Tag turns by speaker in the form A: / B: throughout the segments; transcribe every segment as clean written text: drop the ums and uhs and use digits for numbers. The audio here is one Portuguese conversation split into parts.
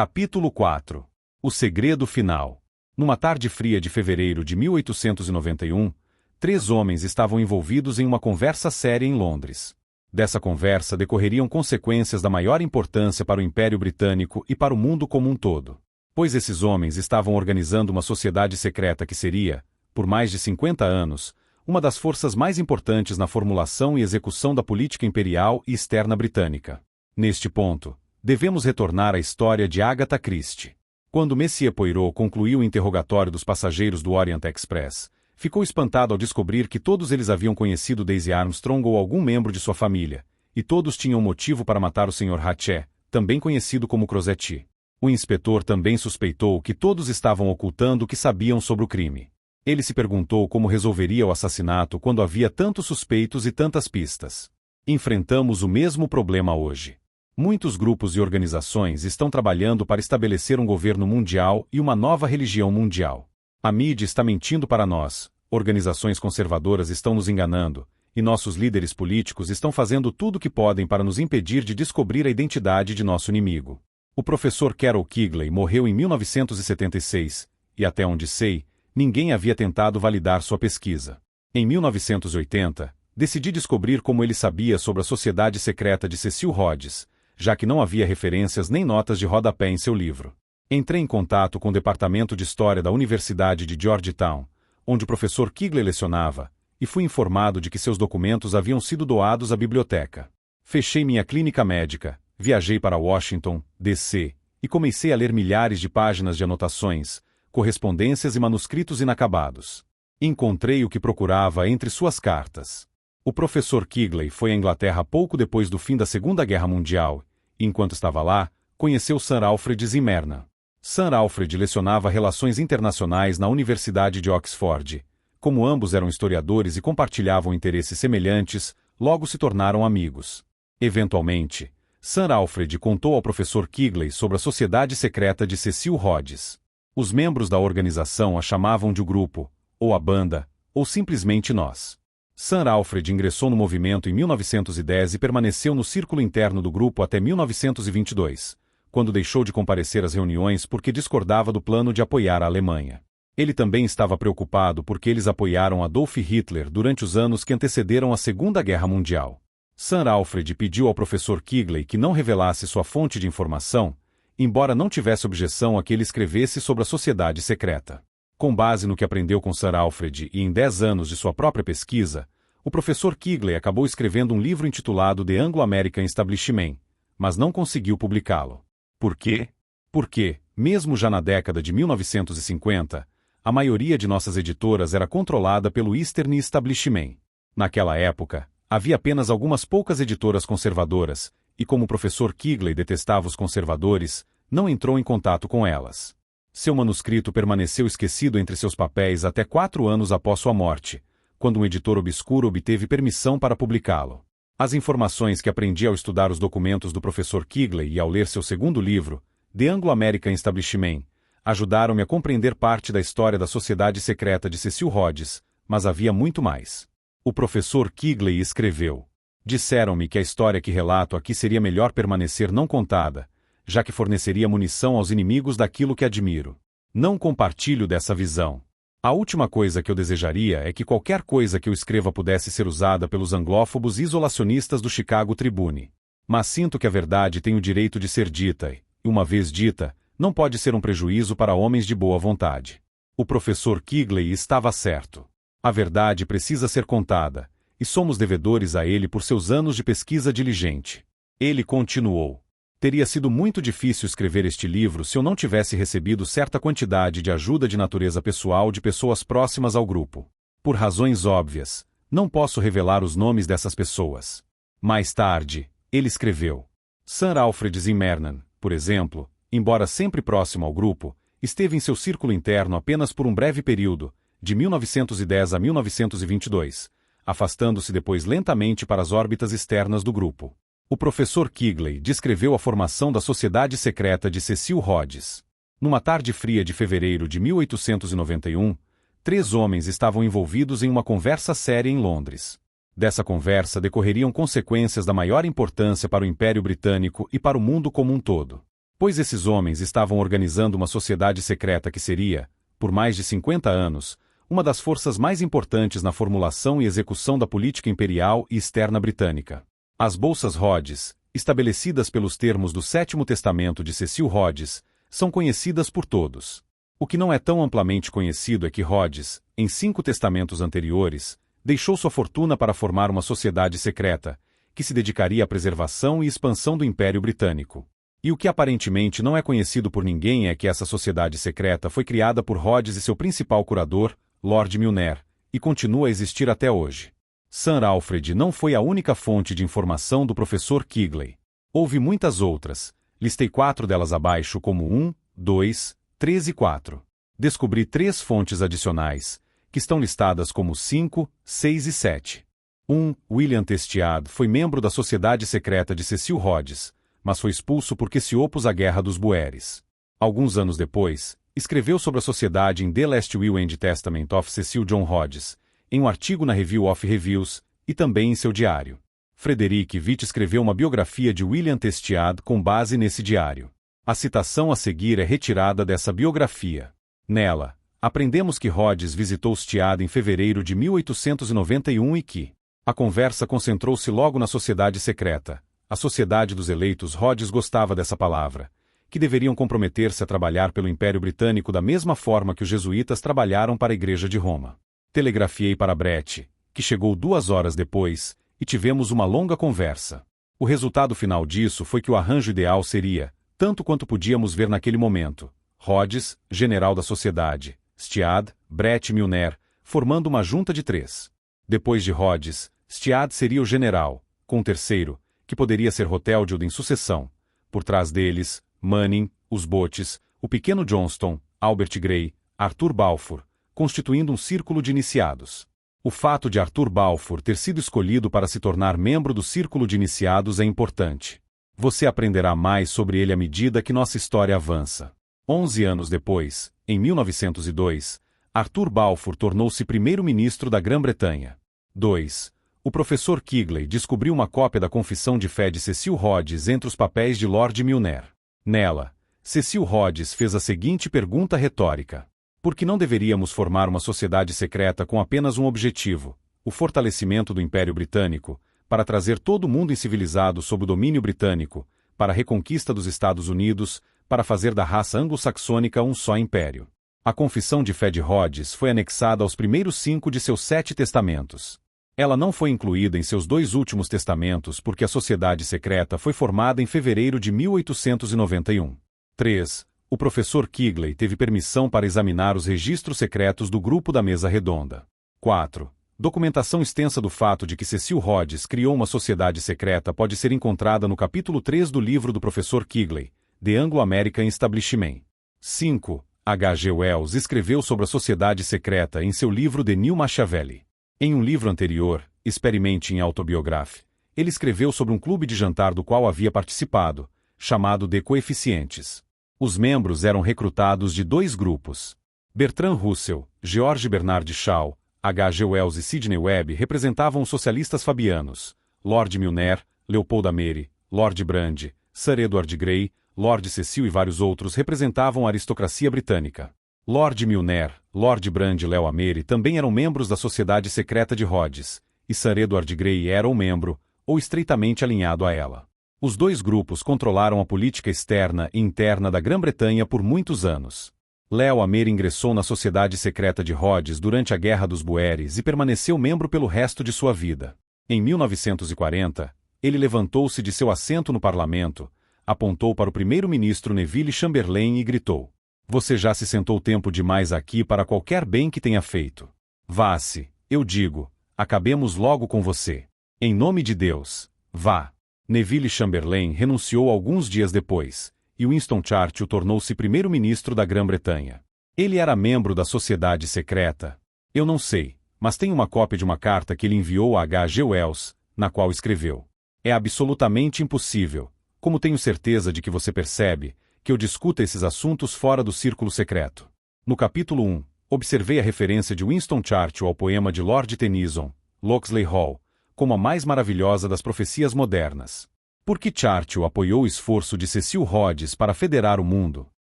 A: Capítulo 4. O segredo final. Numa tarde fria de fevereiro de 1891, 3 homens estavam envolvidos em uma conversa séria em Londres. Dessa conversa decorreriam consequências da maior importância para o Império Britânico e para o mundo como um todo. Pois esses homens estavam organizando uma sociedade secreta que seria, por mais de 50 anos, uma das forças mais importantes na formulação e execução da política imperial e externa britânica. Neste ponto, devemos retornar à história de Agatha Christie. Quando Monsieur Poirot concluiu o interrogatório dos passageiros do Orient Express, ficou espantado ao descobrir que todos eles haviam conhecido Daisy Armstrong ou algum membro de sua família, e todos tinham motivo para matar o Sr. Hatchett, também conhecido como Crosetti. O inspetor também suspeitou que todos estavam ocultando o que sabiam sobre o crime. Ele se perguntou como resolveria o assassinato quando havia tantos suspeitos e tantas pistas. Enfrentamos o mesmo problema hoje. Muitos grupos e organizações estão trabalhando para estabelecer um governo mundial e uma nova religião mundial. A mídia está mentindo para nós, organizações conservadoras estão nos enganando, e nossos líderes políticos estão fazendo tudo o que podem para nos impedir de descobrir a identidade de nosso inimigo. O professor Carroll Quigley morreu em 1976, e até onde sei, ninguém havia tentado validar sua pesquisa. Em 1980, decidi descobrir como ele sabia sobre a sociedade secreta de Cecil Rhodes, já que não havia referências nem notas de rodapé em seu livro. Entrei em contato com o Departamento de História da Universidade de Georgetown, onde o professor Quigley lecionava, e fui informado de que seus documentos haviam sido doados à biblioteca. Fechei minha clínica médica, viajei para Washington, D.C., e comecei a ler milhares de páginas de anotações, correspondências e manuscritos inacabados. Encontrei o que procurava entre suas cartas. O professor Quigley foi à Inglaterra pouco depois do fim da Segunda Guerra Mundial, e enquanto estava lá, conheceu Sir Alfred Zimmermann. Sir Alfred lecionava Relações Internacionais na Universidade de Oxford. Como ambos eram historiadores e compartilhavam interesses semelhantes, logo se tornaram amigos. Eventualmente, Sir Alfred contou ao professor Quigley sobre a sociedade secreta de Cecil Rhodes. Os membros da organização a chamavam de o grupo, ou a banda, ou simplesmente nós. Sir Alfred ingressou no movimento em 1910 e permaneceu no círculo interno do grupo até 1922, quando deixou de comparecer às reuniões porque discordava do plano de apoiar a Alemanha. Ele também estava preocupado porque eles apoiaram Adolf Hitler durante os anos que antecederam a Segunda Guerra Mundial. Sir Alfred pediu ao professor Quigley que não revelasse sua fonte de informação, embora não tivesse objeção a que ele escrevesse sobre a sociedade secreta. Com base no que aprendeu com Sir Alfred e em 10 anos de sua própria pesquisa, o professor Quigley acabou escrevendo um livro intitulado The Anglo-American Establishment, mas não conseguiu publicá-lo. Por quê? Porque, mesmo já na década de 1950, a maioria de nossas editoras era controlada pelo Eastern Establishment. Naquela época, havia apenas algumas poucas editoras conservadoras, e como o professor Quigley detestava os conservadores, não entrou em contato com elas. Seu manuscrito permaneceu esquecido entre seus papéis até 4 anos após sua morte, quando um editor obscuro obteve permissão para publicá-lo. As informações que aprendi ao estudar os documentos do professor Quigley e ao ler seu segundo livro, The Anglo-American Establishment, ajudaram-me a compreender parte da história da sociedade secreta de Cecil Rhodes, mas havia muito mais. O professor Quigley escreveu: disseram-me que a história que relato aqui seria melhor permanecer não contada, já que forneceria munição aos inimigos daquilo que admiro. Não compartilho dessa visão. A última coisa que eu desejaria é que qualquer coisa que eu escreva pudesse ser usada pelos anglófobos isolacionistas do Chicago Tribune. Mas sinto que a verdade tem o direito de ser dita e, uma vez dita, não pode ser um prejuízo para homens de boa vontade. O professor Quigley estava certo. A verdade precisa ser contada, e somos devedores a ele por seus anos de pesquisa diligente. Ele continuou: teria sido muito difícil escrever este livro se eu não tivesse recebido certa quantidade de ajuda de natureza pessoal de pessoas próximas ao grupo. Por razões óbvias, não posso revelar os nomes dessas pessoas. Mais tarde, ele escreveu: Sir Alfred Zimmermann, por exemplo, embora sempre próximo ao grupo, esteve em seu círculo interno apenas por um breve período, de 1910 a 1922, afastando-se depois lentamente para as órbitas externas do grupo. O professor Quigley descreveu a formação da sociedade secreta de Cecil Rhodes. Numa tarde fria de fevereiro de 1891, 3 homens estavam envolvidos em uma conversa séria em Londres. Dessa conversa decorreriam consequências da maior importância para o Império Britânico e para o mundo como um todo. Pois esses homens estavam organizando uma sociedade secreta que seria, por mais de 50 anos, uma das forças mais importantes na formulação e execução da política imperial e externa britânica. As Bolsas Rhodes, estabelecidas pelos termos do Sétimo Testamento de Cecil Rhodes, são conhecidas por todos. O que não é tão amplamente conhecido é que Rhodes, em 5 testamentos anteriores, deixou sua fortuna para formar uma sociedade secreta, que se dedicaria à preservação e expansão do Império Britânico. E o que aparentemente não é conhecido por ninguém é que essa sociedade secreta foi criada por Rhodes e seu principal curador, Lord Milner, e continua a existir até hoje. Sir Alfred não foi a única fonte de informação do professor Keighley. Houve muitas outras, listei 4 delas abaixo como 1, 2, 3 e 4. Descobri 3 fontes adicionais, que estão listadas como 5, 6 e 7. 1. William Testiad foi membro da sociedade secreta de Cecil Rhodes, mas foi expulso porque se opôs à Guerra dos Boeres. Alguns anos depois, escreveu sobre a sociedade em The Last Will and Testament of Cecil John Rhodes, em um artigo na Review of Reviews, e também em seu diário. Frederick Witt escreveu uma biografia de William Testiad com base nesse diário. A citação a seguir é retirada dessa biografia. Nela, aprendemos que Rhodes visitou Stiad em fevereiro de 1891 e que a conversa concentrou-se logo na sociedade secreta. A Sociedade dos Eleitos Rhodes gostava dessa palavra, que deveriam comprometer-se a trabalhar pelo Império Britânico da mesma forma que os jesuítas trabalharam para a Igreja de Roma. Telegrafiei para Brett, que chegou 2 horas depois, e tivemos uma longa conversa. O resultado final disso foi que o arranjo ideal seria, tanto quanto podíamos ver naquele momento, Rhodes, general da sociedade, Stiad, Brett e Milner, formando uma junta de 3. Depois de Rhodes, Stiad seria o general, com o terceiro, que poderia ser Hoteldild em sucessão. Por trás deles, Manning, os Botes, o pequeno Johnston, Albert Grey, Arthur Balfour, constituindo um círculo de iniciados. O fato de Arthur Balfour ter sido escolhido para se tornar membro do círculo de iniciados é importante. Você aprenderá mais sobre ele à medida que nossa história avança. 11 anos depois, em 1902, Arthur Balfour tornou-se primeiro-ministro da Grã-Bretanha. 2. O professor Keighley descobriu uma cópia da Confissão de Fé de Cecil Rhodes entre os papéis de Lord Milner. Nela, Cecil Rhodes fez a seguinte pergunta retórica: por que não deveríamos formar uma sociedade secreta com apenas um objetivo, o fortalecimento do Império Britânico, para trazer todo o mundo incivilizado sob o domínio britânico, para a reconquista dos Estados Unidos, para fazer da raça anglo-saxônica um só império? A Confissão de Fé de Rhodes foi anexada aos primeiros 5 de seus 7 testamentos. Ela não foi incluída em seus 2 últimos testamentos porque a sociedade secreta foi formada em fevereiro de 1891. 3. O professor Keighley teve permissão para examinar os registros secretos do grupo da mesa redonda. 4. Documentação extensa do fato de que Cecil Rhodes criou uma sociedade secreta pode ser encontrada no capítulo 3 do livro do professor Keighley, The Anglo-American Establishment. 5. H. G. Wells escreveu sobre a sociedade secreta em seu livro The New Machiavelli. Em um livro anterior, Experimenting Autobiography, ele escreveu sobre um clube de jantar do qual havia participado, chamado de Coeficientes. Os membros eram recrutados de 2 grupos. Bertrand Russell, George Bernard Shaw, H. G. Wells e Sidney Webb representavam os socialistas fabianos. Lord Milner, Leopold Amery, Lord Brand, Sir Edward Grey, Lord Cecil e vários outros representavam a aristocracia britânica. Lord Milner, Lord Brand e Leo Amery também eram membros da Sociedade Secreta de Rhodes, e Sir Edward Grey era um membro, ou estreitamente alinhado a ela. Os 2 grupos controlaram a política externa e interna da Grã-Bretanha por muitos anos. Leo Amery ingressou na Sociedade Secreta de Rhodes durante a Guerra dos Boeres e permaneceu membro pelo resto de sua vida. Em 1940, ele levantou-se de seu assento no parlamento, apontou para o primeiro-ministro Neville Chamberlain e gritou: "Você já se sentou tempo demais aqui para qualquer bem que tenha feito. Vá-se, eu digo, acabemos logo com você. Em nome de Deus, vá." Neville Chamberlain renunciou alguns dias depois, e Winston Churchill tornou-se primeiro-ministro da Grã-Bretanha. Ele era membro da Sociedade Secreta? Eu não sei, mas tenho uma cópia de uma carta que ele enviou a H. G. Wells, na qual escreveu: "É absolutamente impossível, como tenho certeza de que você percebe, que eu discuta esses assuntos fora do círculo secreto." No capítulo 1, observei a referência de Winston Churchill ao poema de Lord Tennyson, Locksley Hall, como a mais maravilhosa das profecias modernas. Por que Churchill apoiou o esforço de Cecil Rhodes para federar o mundo?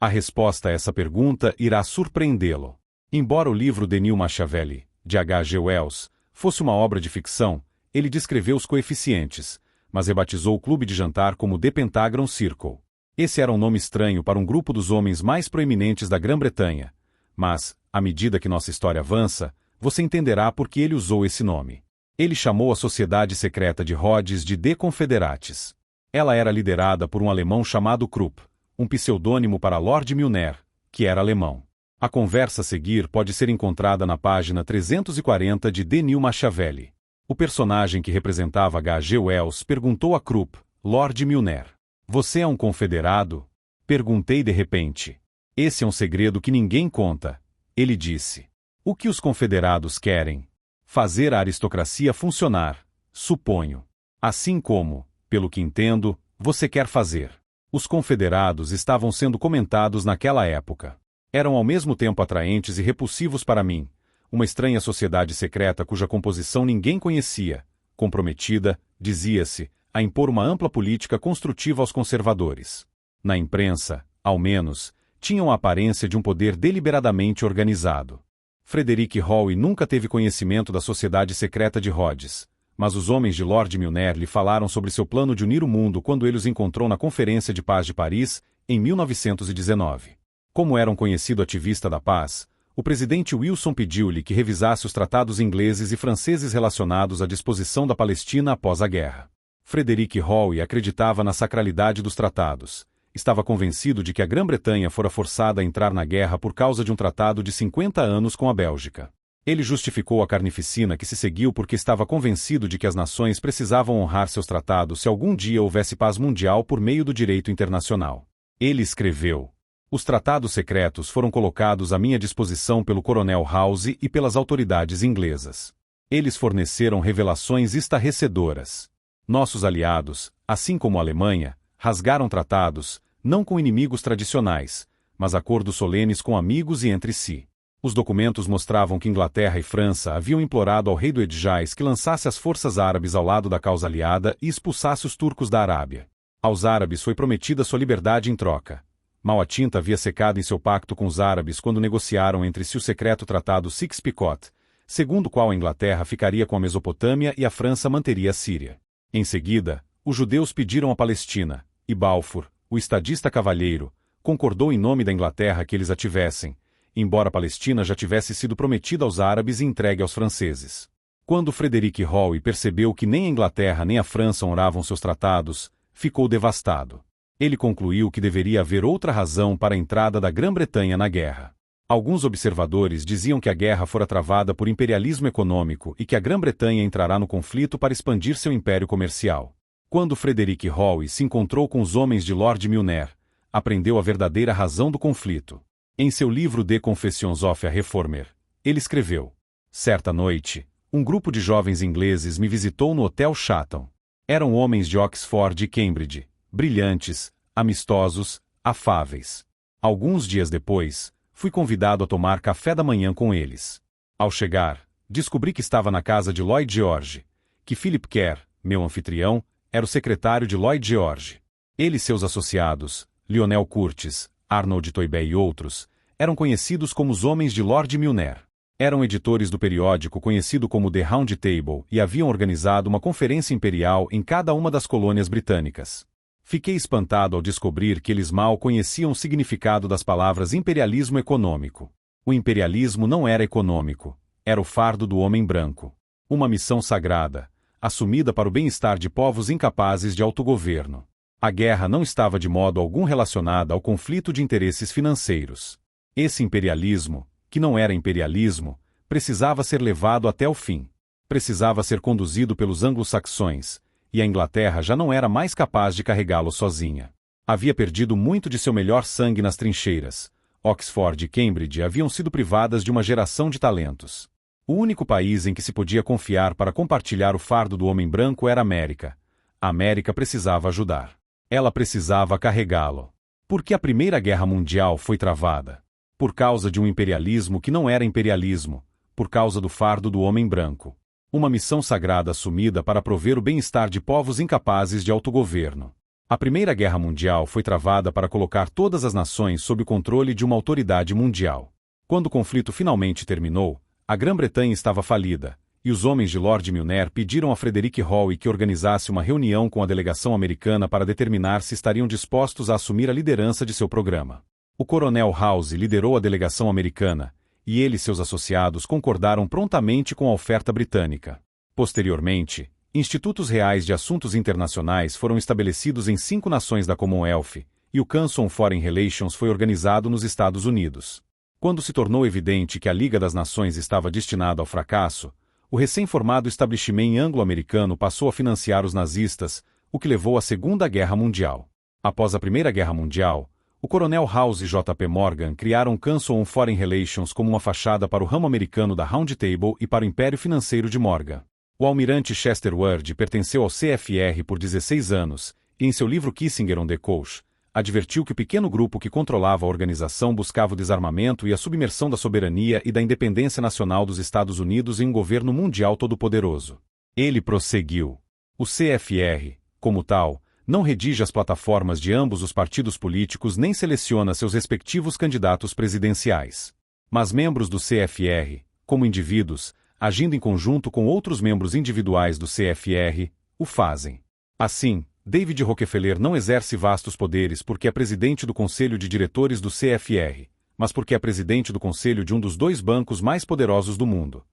A: A resposta a essa pergunta irá surpreendê-lo. Embora o livro de Neil Machiavelli, de H.G. Wells, fosse uma obra de ficção, ele descreveu os coeficientes, mas rebatizou o clube de jantar como The Pentagon Circle. Esse era um nome estranho para um grupo dos homens mais proeminentes da Grã-Bretanha, mas, à medida que nossa história avança, você entenderá por que ele usou esse nome. Ele chamou a sociedade secreta de Rhodes de The Confederates. Ela era liderada por um alemão chamado Krupp, um pseudônimo para Lord Milner, que era alemão. A conversa a seguir pode ser encontrada na página 340 de The Neil Machiavelli. O personagem que representava H.G. Wells perguntou a Krupp, Lord Milner: "Você é um confederado?" Perguntei de repente. "Esse é um segredo que ninguém conta." Ele disse. "O que os confederados querem?" "Fazer a aristocracia funcionar, suponho. Assim como, pelo que entendo, você quer fazer." Os confederados estavam sendo comentados naquela época. Eram ao mesmo tempo atraentes e repulsivos para mim, uma estranha sociedade secreta cuja composição ninguém conhecia, comprometida, dizia-se, a impor uma ampla política construtiva aos conservadores. Na imprensa, ao menos, tinham a aparência de um poder deliberadamente organizado. Frederick Howe nunca teve conhecimento da sociedade secreta de Rhodes, mas os homens de Lord Milner lhe falaram sobre seu plano de unir o mundo quando ele os encontrou na Conferência de Paz de Paris, em 1919. Como era um conhecido ativista da paz, o presidente Wilson pediu-lhe que revisasse os tratados ingleses e franceses relacionados à disposição da Palestina após a guerra. Frederick Howe acreditava na sacralidade dos tratados. Estava convencido de que a Grã-Bretanha fora forçada a entrar na guerra por causa de um tratado de 50 anos com a Bélgica. Ele justificou a carnificina que se seguiu porque estava convencido de que as nações precisavam honrar seus tratados se algum dia houvesse paz mundial por meio do direito internacional. Ele escreveu: "Os tratados secretos foram colocados à minha disposição pelo coronel House e pelas autoridades inglesas. Eles forneceram revelações estarrecedoras. Nossos aliados, assim como a Alemanha, rasgaram tratados, não com inimigos tradicionais, mas acordos solenes com amigos e entre si. Os documentos mostravam que Inglaterra e França haviam implorado ao rei do Edjaz que lançasse as forças árabes ao lado da causa aliada e expulsasse os turcos da Arábia. Aos árabes foi prometida sua liberdade em troca. Mal a tinta havia secado em seu pacto com os árabes quando negociaram entre si o secreto tratado Sykes-Picot, segundo o qual a Inglaterra ficaria com a Mesopotâmia e a França manteria a Síria. Em seguida, os judeus pediram a Palestina, e Balfour, o estadista cavalheiro, concordou em nome da Inglaterra que eles a tivessem, embora a Palestina já tivesse sido prometida aos árabes e entregue aos franceses. Quando Frederick Howe percebeu que nem a Inglaterra nem a França honravam seus tratados, ficou devastado. Ele concluiu que deveria haver outra razão para a entrada da Grã-Bretanha na guerra. Alguns observadores diziam que a guerra fora travada por imperialismo econômico e que a Grã-Bretanha entrará no conflito para expandir seu império comercial. Quando Frederick Howe se encontrou com os homens de Lord Milner, aprendeu a verdadeira razão do conflito. Em seu livro The Confessions of a Reformer, ele escreveu: "Certa noite, um grupo de jovens ingleses me visitou no Hotel Chatham. Eram homens de Oxford e Cambridge, brilhantes, amistosos, afáveis. Alguns dias depois, fui convidado a tomar café da manhã com eles. Ao chegar, descobri que estava na casa de Lloyd George, que Philip Kerr, meu anfitrião, era o secretário de Lloyd George. Ele e seus associados, Lionel Curtis, Arnold Toynbee e outros, eram conhecidos como os homens de Lord Milner. Eram editores do periódico conhecido como The Round Table e haviam organizado uma conferência imperial em cada uma das colônias britânicas. Fiquei espantado ao descobrir que eles mal conheciam o significado das palavras imperialismo econômico. O imperialismo não era econômico, era o fardo do homem branco. Uma missão sagrada, assumida para o bem-estar de povos incapazes de autogoverno. A guerra não estava de modo algum relacionada ao conflito de interesses financeiros. Esse imperialismo, que não era imperialismo, precisava ser levado até o fim. Precisava ser conduzido pelos anglo-saxões, e a Inglaterra já não era mais capaz de carregá-lo sozinha. Havia perdido muito de seu melhor sangue nas trincheiras. Oxford e Cambridge haviam sido privadas de uma geração de talentos. O único país em que se podia confiar para compartilhar o fardo do homem branco era a América. A América precisava ajudar. Ela precisava carregá-lo. Por que a Primeira Guerra Mundial foi travada? Por causa de um imperialismo que não era imperialismo, por causa do fardo do homem branco. Uma missão sagrada assumida para prover o bem-estar de povos incapazes de autogoverno. A Primeira Guerra Mundial foi travada para colocar todas as nações sob o controle de uma autoridade mundial. Quando o conflito finalmente terminou, a Grã-Bretanha estava falida, e os homens de Lord Milner pediram a Frederick Howe que organizasse uma reunião com a delegação americana para determinar se estariam dispostos a assumir a liderança de seu programa. O coronel House liderou a delegação americana, e ele e seus associados concordaram prontamente com a oferta britânica. Posteriormente, institutos reais de assuntos internacionais foram estabelecidos em 5 nações da Commonwealth, e o Council on Foreign Relations foi organizado nos Estados Unidos. Quando se tornou evidente que a Liga das Nações estava destinada ao fracasso, o recém-formado establishment anglo-americano passou a financiar os nazistas, o que levou à Segunda Guerra Mundial. Após a Primeira Guerra Mundial, o coronel House e J.P. Morgan criaram o Council on Foreign Relations como uma fachada para o ramo americano da Round Table e para o império financeiro de Morgan. O almirante Chester Ward pertenceu ao CFR por 16 anos, e em seu livro Kissinger on the Coast, advertiu que o pequeno grupo que controlava a organização buscava o desarmamento e a submersão da soberania e da independência nacional dos Estados Unidos em um governo mundial todo-poderoso. Ele prosseguiu. O CFR, como tal, não redige as plataformas de ambos os partidos políticos nem seleciona seus respectivos candidatos presidenciais. Mas membros do CFR, como indivíduos, agindo em conjunto com outros membros individuais do CFR, o fazem. Assim, David Rockefeller não exerce vastos poderes porque é presidente do conselho de diretores do CFR, mas porque é presidente do conselho de um dos 2 bancos mais poderosos do mundo.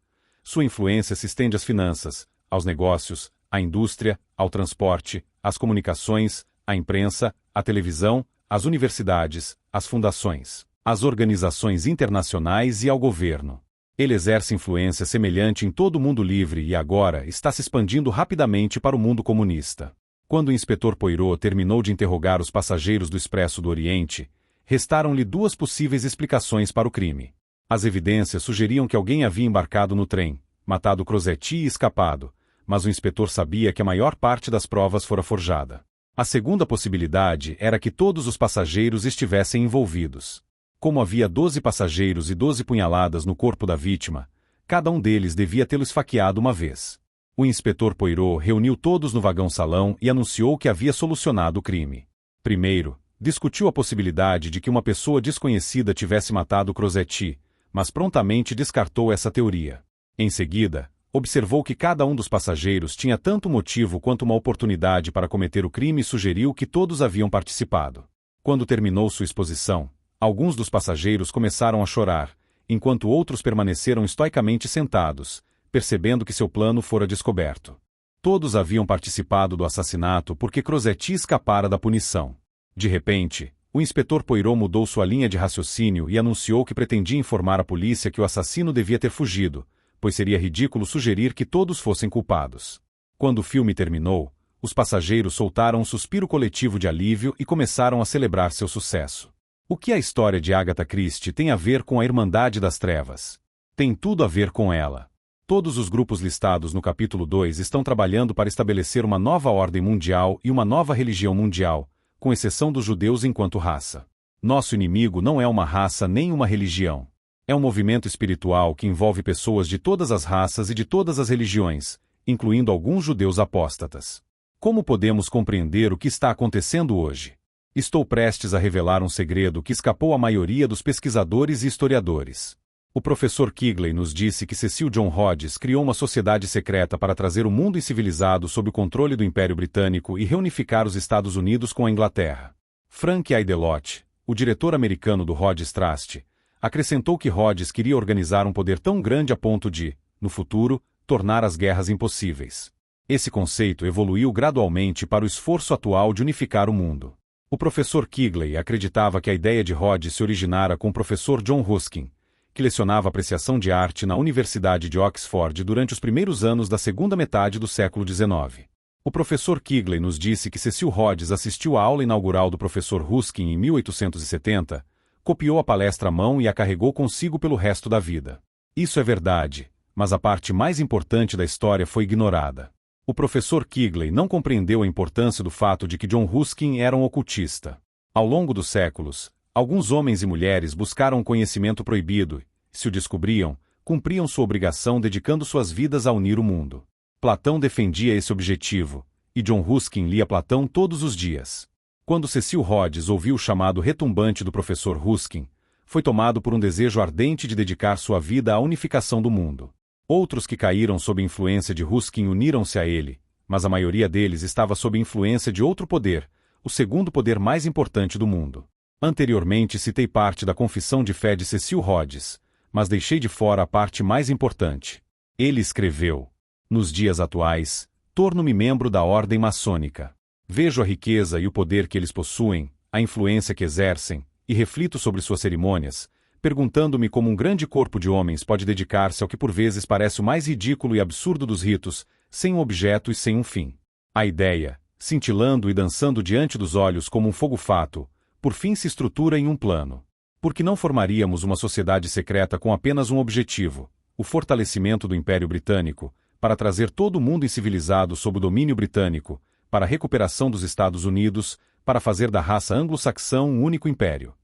A: Sua influência se estende às finanças, aos negócios, à indústria, ao transporte, às comunicações, à imprensa, à televisão, às universidades, às fundações, às organizações internacionais e ao governo. Ele exerce influência semelhante em todo o mundo livre e agora está se expandindo rapidamente para o mundo comunista. Quando o inspetor Poirot terminou de interrogar os passageiros do Expresso do Oriente, restaram-lhe 2 possíveis explicações para o crime. As evidências sugeriam que alguém havia embarcado no trem, matado Crosetti e escapado, mas o inspetor sabia que a maior parte das provas fora forjada. A segunda possibilidade era que todos os passageiros estivessem envolvidos. Como havia 12 passageiros e 12 punhaladas no corpo da vítima, cada um deles devia tê-lo esfaqueado uma vez. O inspetor Poirot reuniu todos no vagão-salão e anunciou que havia solucionado o crime. Primeiro, discutiu a possibilidade de que uma pessoa desconhecida tivesse matado Crosetti, mas prontamente descartou essa teoria. Em seguida, observou que cada um dos passageiros tinha tanto motivo quanto uma oportunidade para cometer o crime e sugeriu que todos haviam participado. Quando terminou sua exposição, alguns dos passageiros começaram a chorar, enquanto outros permaneceram estoicamente sentados, percebendo que seu plano fora descoberto. Todos haviam participado do assassinato porque Crosetti escapara da punição. De repente, o inspetor Poirot mudou sua linha de raciocínio e anunciou que pretendia informar a polícia que o assassino devia ter fugido, pois seria ridículo sugerir que todos fossem culpados. Quando o filme terminou, os passageiros soltaram um suspiro coletivo de alívio e começaram a celebrar seu sucesso. O que a história de Agatha Christie tem a ver com a Irmandade das Trevas? Tem tudo a ver com ela. Todos os grupos listados no capítulo 2 estão trabalhando para estabelecer uma nova ordem mundial e uma nova religião mundial, com exceção dos judeus enquanto raça. Nosso inimigo não é uma raça nem uma religião. É um movimento espiritual que envolve pessoas de todas as raças e de todas as religiões, incluindo alguns judeus apóstatas. Como podemos compreender o que está acontecendo hoje? Estou prestes a revelar um segredo que escapou à maioria dos pesquisadores e historiadores. O professor Kigley nos disse que Cecil John Rhodes criou uma sociedade secreta para trazer o mundo civilizado sob o controle do Império Britânico e reunificar os Estados Unidos com a Inglaterra. Frank Aidelot, o diretor americano do Rhodes Trust, acrescentou que Rhodes queria organizar um poder tão grande a ponto de, no futuro, tornar as guerras impossíveis. Esse conceito evoluiu gradualmente para o esforço atual de unificar o mundo. O professor Kigley acreditava que a ideia de Rhodes se originara com o professor John Ruskin, que lecionava apreciação de arte na Universidade de Oxford durante os primeiros anos da segunda metade do século XIX. O professor Kigley nos disse que Cecil Rhodes assistiu à aula inaugural do professor Ruskin em 1870, copiou a palestra à mão e a carregou consigo pelo resto da vida. Isso é verdade, mas a parte mais importante da história foi ignorada. O professor Kigley não compreendeu a importância do fato de que John Ruskin era um ocultista. Ao longo dos séculos, alguns homens e mulheres buscaram um conhecimento proibido, e, se o descobriam, cumpriam sua obrigação dedicando suas vidas a unir o mundo. Platão defendia esse objetivo, e John Ruskin lia Platão todos os dias. Quando Cecil Rhodes ouviu o chamado retumbante do professor Ruskin, foi tomado por um desejo ardente de dedicar sua vida à unificação do mundo. Outros que caíram sob a influência de Ruskin uniram-se a ele, mas a maioria deles estava sob influência de outro poder, o segundo poder mais importante do mundo. Anteriormente citei parte da confissão de fé de Cecil Rhodes, mas deixei de fora a parte mais importante. Ele escreveu: nos dias atuais, torno-me membro da ordem maçônica. Vejo a riqueza e o poder que eles possuem, a influência que exercem, e reflito sobre suas cerimônias, perguntando-me como um grande corpo de homens pode dedicar-se ao que por vezes parece o mais ridículo e absurdo dos ritos, sem um objeto e sem um fim. A ideia, cintilando e dançando diante dos olhos como um fogo fato, por fim se estrutura em um plano. Por que não formaríamos uma sociedade secreta com apenas um objetivo, o fortalecimento do Império Britânico, para trazer todo o mundo incivilizado sob o domínio britânico, para a recuperação dos Estados Unidos, para fazer da raça anglo-saxã um único império?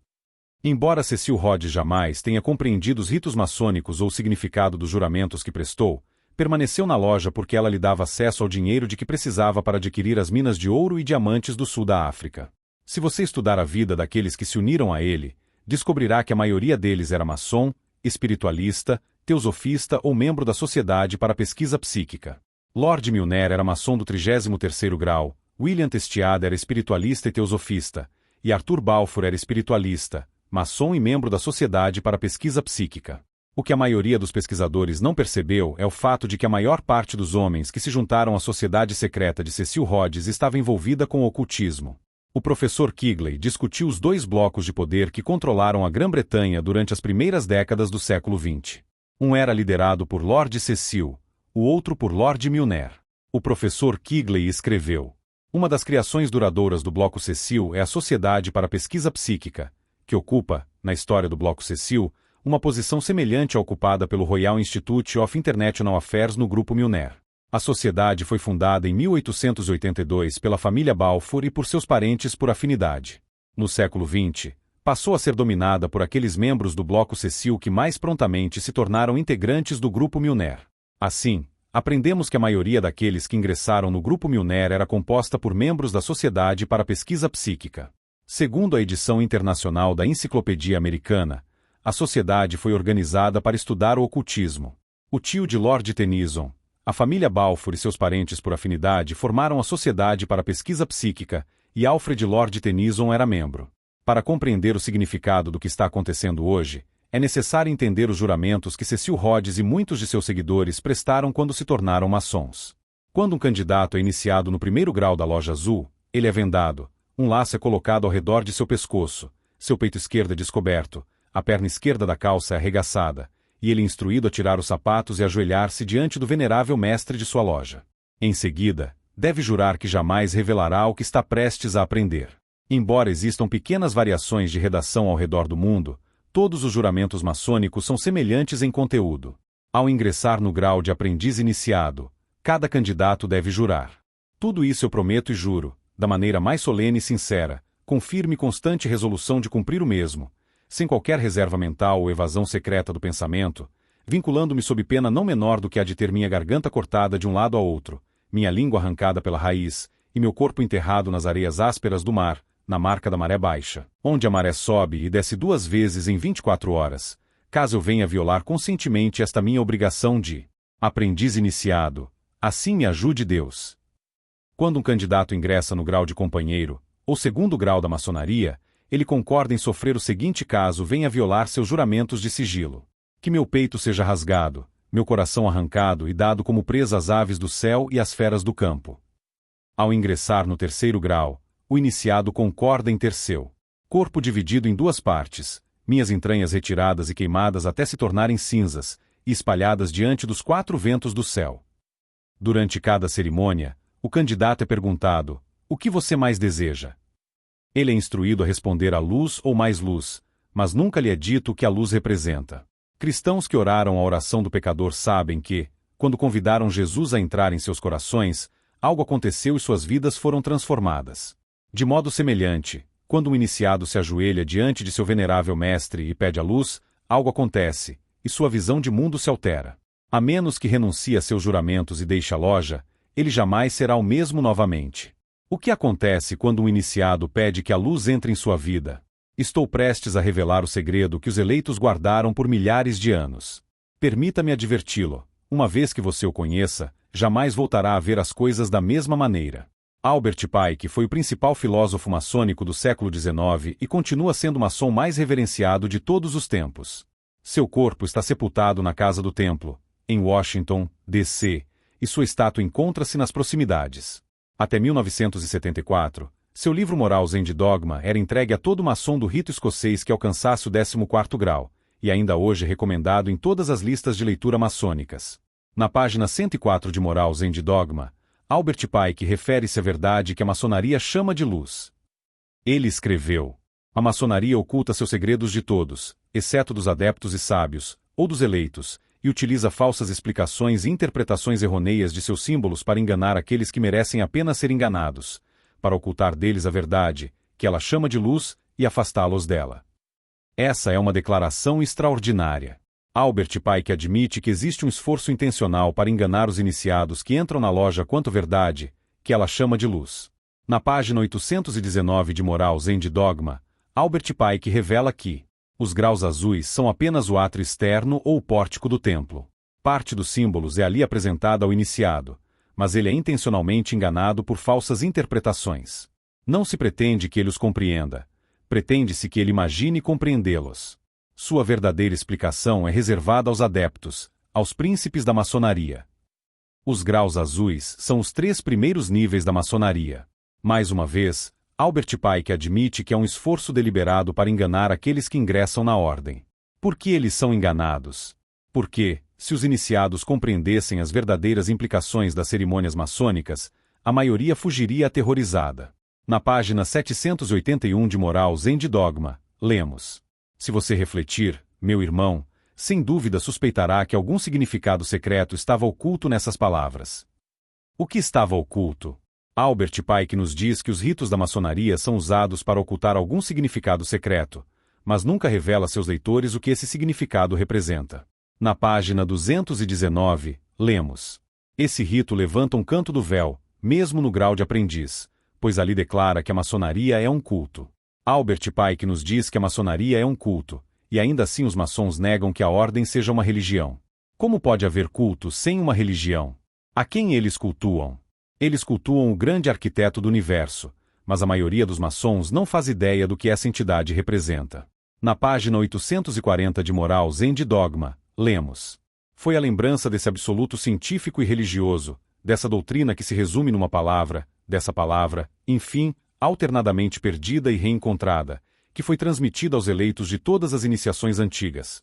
A: Embora Cecil Rhodes jamais tenha compreendido os ritos maçônicos ou o significado dos juramentos que prestou, permaneceu na loja porque ela lhe dava acesso ao dinheiro de que precisava para adquirir as minas de ouro e diamantes do sul da África. Se você estudar a vida daqueles que se uniram a ele, descobrirá que a maioria deles era maçom, espiritualista, teosofista ou membro da Sociedade para a Pesquisa Psíquica. Lord Milner era maçom do 33º grau, William Testiada era espiritualista e teosofista, e Arthur Balfour era espiritualista, maçom e membro da Sociedade para a Pesquisa Psíquica. O que a maioria dos pesquisadores não percebeu é o fato de que a maior parte dos homens que se juntaram à sociedade secreta de Cecil Rhodes estava envolvida com o ocultismo. O professor Kigley discutiu os dois blocos de poder que controlaram a Grã-Bretanha durante as primeiras décadas do século XX. Um era liderado por Lord Cecil, o outro por Lord Milner. O professor Kigley escreveu: uma das criações duradouras do Bloco Cecil é a Sociedade para a Pesquisa Psíquica, que ocupa, na história do Bloco Cecil, uma posição semelhante à ocupada pelo Royal Institute of International Affairs no Grupo Milner. A sociedade foi fundada em 1882 pela família Balfour e por seus parentes por afinidade. No século XX, passou a ser dominada por aqueles membros do Bloco Cecil que mais prontamente se tornaram integrantes do Grupo Milner. Assim, aprendemos que a maioria daqueles que ingressaram no Grupo Milner era composta por membros da Sociedade para a Pesquisa Psíquica. Segundo a edição internacional da Enciclopédia Americana, a sociedade foi organizada para estudar o ocultismo. O tio de Lord Tennyson, a família Balfour e seus parentes por afinidade formaram a Sociedade para a Pesquisa Psíquica, e Alfred Lord Tennyson era membro. Para compreender o significado do que está acontecendo hoje, é necessário entender os juramentos que Cecil Rhodes e muitos de seus seguidores prestaram quando se tornaram maçons. Quando um candidato é iniciado no primeiro grau da Loja Azul, ele é vendado, um laço é colocado ao redor de seu pescoço, seu peito esquerdo é descoberto, a perna esquerda da calça é arregaçada, e ele é instruído a tirar os sapatos e ajoelhar-se diante do venerável mestre de sua loja. Em seguida, deve jurar que jamais revelará o que está prestes a aprender. Embora existam pequenas variações de redação ao redor do mundo, todos os juramentos maçônicos são semelhantes em conteúdo. Ao ingressar no grau de aprendiz iniciado, cada candidato deve jurar: tudo isso eu prometo e juro, da maneira mais solene e sincera, com firme e constante resolução de cumprir o mesmo, sem qualquer reserva mental ou evasão secreta do pensamento, vinculando-me sob pena não menor do que a de ter minha garganta cortada de um lado a outro, minha língua arrancada pela raiz, e meu corpo enterrado nas areias ásperas do mar, na marca da maré baixa, onde a maré sobe e desce 2 vezes em 24 horas, caso eu venha violar conscientemente esta minha obrigação de aprendiz iniciado, assim me ajude Deus. Quando um candidato ingressa no grau de companheiro, ou segundo grau da maçonaria, ele concorda em sofrer o seguinte caso venha violar seus juramentos de sigilo: que meu peito seja rasgado, meu coração arrancado e dado como presa às aves do céu e às feras do campo. Ao ingressar no 3º grau, o iniciado concorda em ter seu corpo dividido em 2 partes, minhas entranhas retiradas e queimadas até se tornarem cinzas, e espalhadas diante dos 4 ventos do céu. Durante cada cerimônia, o candidato é perguntado: o que você mais deseja? Ele é instruído a responder a luz ou mais luz, mas nunca lhe é dito o que a luz representa. Cristãos que oraram a oração do pecador sabem que, quando convidaram Jesus a entrar em seus corações, algo aconteceu e suas vidas foram transformadas. De modo semelhante, quando um iniciado se ajoelha diante de seu venerável mestre e pede a luz, algo acontece, e e sua visão de mundo se altera. A menos que renuncie a seus juramentos e deixe a loja, ele jamais será o mesmo novamente. O que acontece quando um iniciado pede que a luz entre em sua vida? Estou prestes a revelar o segredo que os eleitos guardaram por milhares de anos. Permita-me adverti-lo, uma vez que você o conheça, jamais voltará a ver as coisas da mesma maneira. Albert Pike foi o principal filósofo maçônico do século XIX e continua sendo o maçom mais reverenciado de todos os tempos. Seu corpo está sepultado na Casa do Templo, em Washington, D.C., e sua estátua encontra-se nas proximidades. Até 1974, seu livro Moral Zen de Dogma era entregue a todo maçom do rito escocês que alcançasse o 14º grau, e ainda hoje é recomendado em todas as listas de leitura maçônicas. Na página 104 de Moral Zen de Dogma, Albert Pike refere-se à verdade que a maçonaria chama de luz. Ele escreveu: a maçonaria oculta seus segredos de todos, exceto dos adeptos e sábios, ou dos eleitos, e utiliza falsas explicações e interpretações errôneas de seus símbolos para enganar aqueles que merecem apenas ser enganados, para ocultar deles a verdade, que ela chama de luz, e afastá-los dela. Essa é uma declaração extraordinária. Albert Pike admite que existe um esforço intencional para enganar os iniciados que entram na loja quanto verdade, que ela chama de luz. Na página 819 de Moral Zen de Dogma, Albert Pike revela que os graus azuis são apenas o átrio externo ou o pórtico do templo. Parte dos símbolos é ali apresentada ao iniciado, mas ele é intencionalmente enganado por falsas interpretações. Não se pretende que ele os compreenda, pretende-se que ele imagine compreendê-los. Sua verdadeira explicação é reservada aos adeptos, aos príncipes da maçonaria. Os graus azuis são os 3 primeiros níveis da maçonaria. Mais uma vez, Albert Pike admite que é um esforço deliberado para enganar aqueles que ingressam na ordem. Por que eles são enganados? Porque, se os iniciados compreendessem as verdadeiras implicações das cerimônias maçônicas, a maioria fugiria aterrorizada. Na página 781 de Moral Zen de Dogma, lemos: se você refletir, meu irmão, sem dúvida suspeitará que algum significado secreto estava oculto nessas palavras. O que estava oculto? Albert Pike nos diz que os ritos da maçonaria são usados para ocultar algum significado secreto, mas nunca revela a seus leitores o que esse significado representa. Na página 219, lemos: esse rito levanta um canto do véu, mesmo no grau de aprendiz, pois ali declara que a maçonaria é um culto. Albert Pike nos diz que a maçonaria é um culto, e ainda assim os maçons negam que a ordem seja uma religião. Como pode haver culto sem uma religião? A quem eles cultuam? Eles cultuam o grande arquiteto do universo, mas a maioria dos maçons não faz ideia do que essa entidade representa. Na página 840 de Moral Zen de Dogma, lemos: foi a lembrança desse absoluto científico e religioso, dessa doutrina que se resume numa palavra, dessa palavra, enfim, alternadamente perdida e reencontrada, que foi transmitida aos eleitos de todas as iniciações antigas.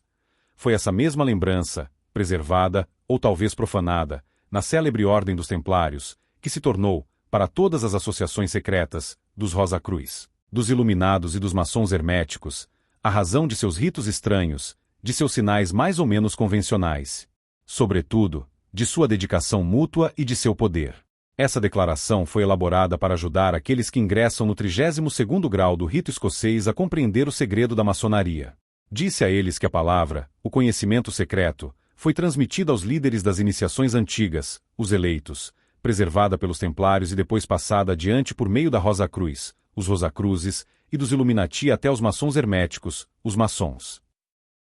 A: Foi essa mesma lembrança, preservada, ou talvez profanada, na célebre Ordem dos Templários, que se tornou, para todas as associações secretas, dos Rosa Cruz, dos Iluminados e dos maçons herméticos, a razão de seus ritos estranhos, de seus sinais mais ou menos convencionais. Sobretudo, de sua dedicação mútua e de seu poder. Essa declaração foi elaborada para ajudar aqueles que ingressam no 32º grau do rito escocês a compreender o segredo da maçonaria. Disse a eles que a palavra, o conhecimento secreto, foi transmitida aos líderes das iniciações antigas, os eleitos, preservada pelos templários e depois passada adiante por meio da Rosa Cruz, os Rosacruzes, e dos Illuminati até os maçons herméticos, os maçons.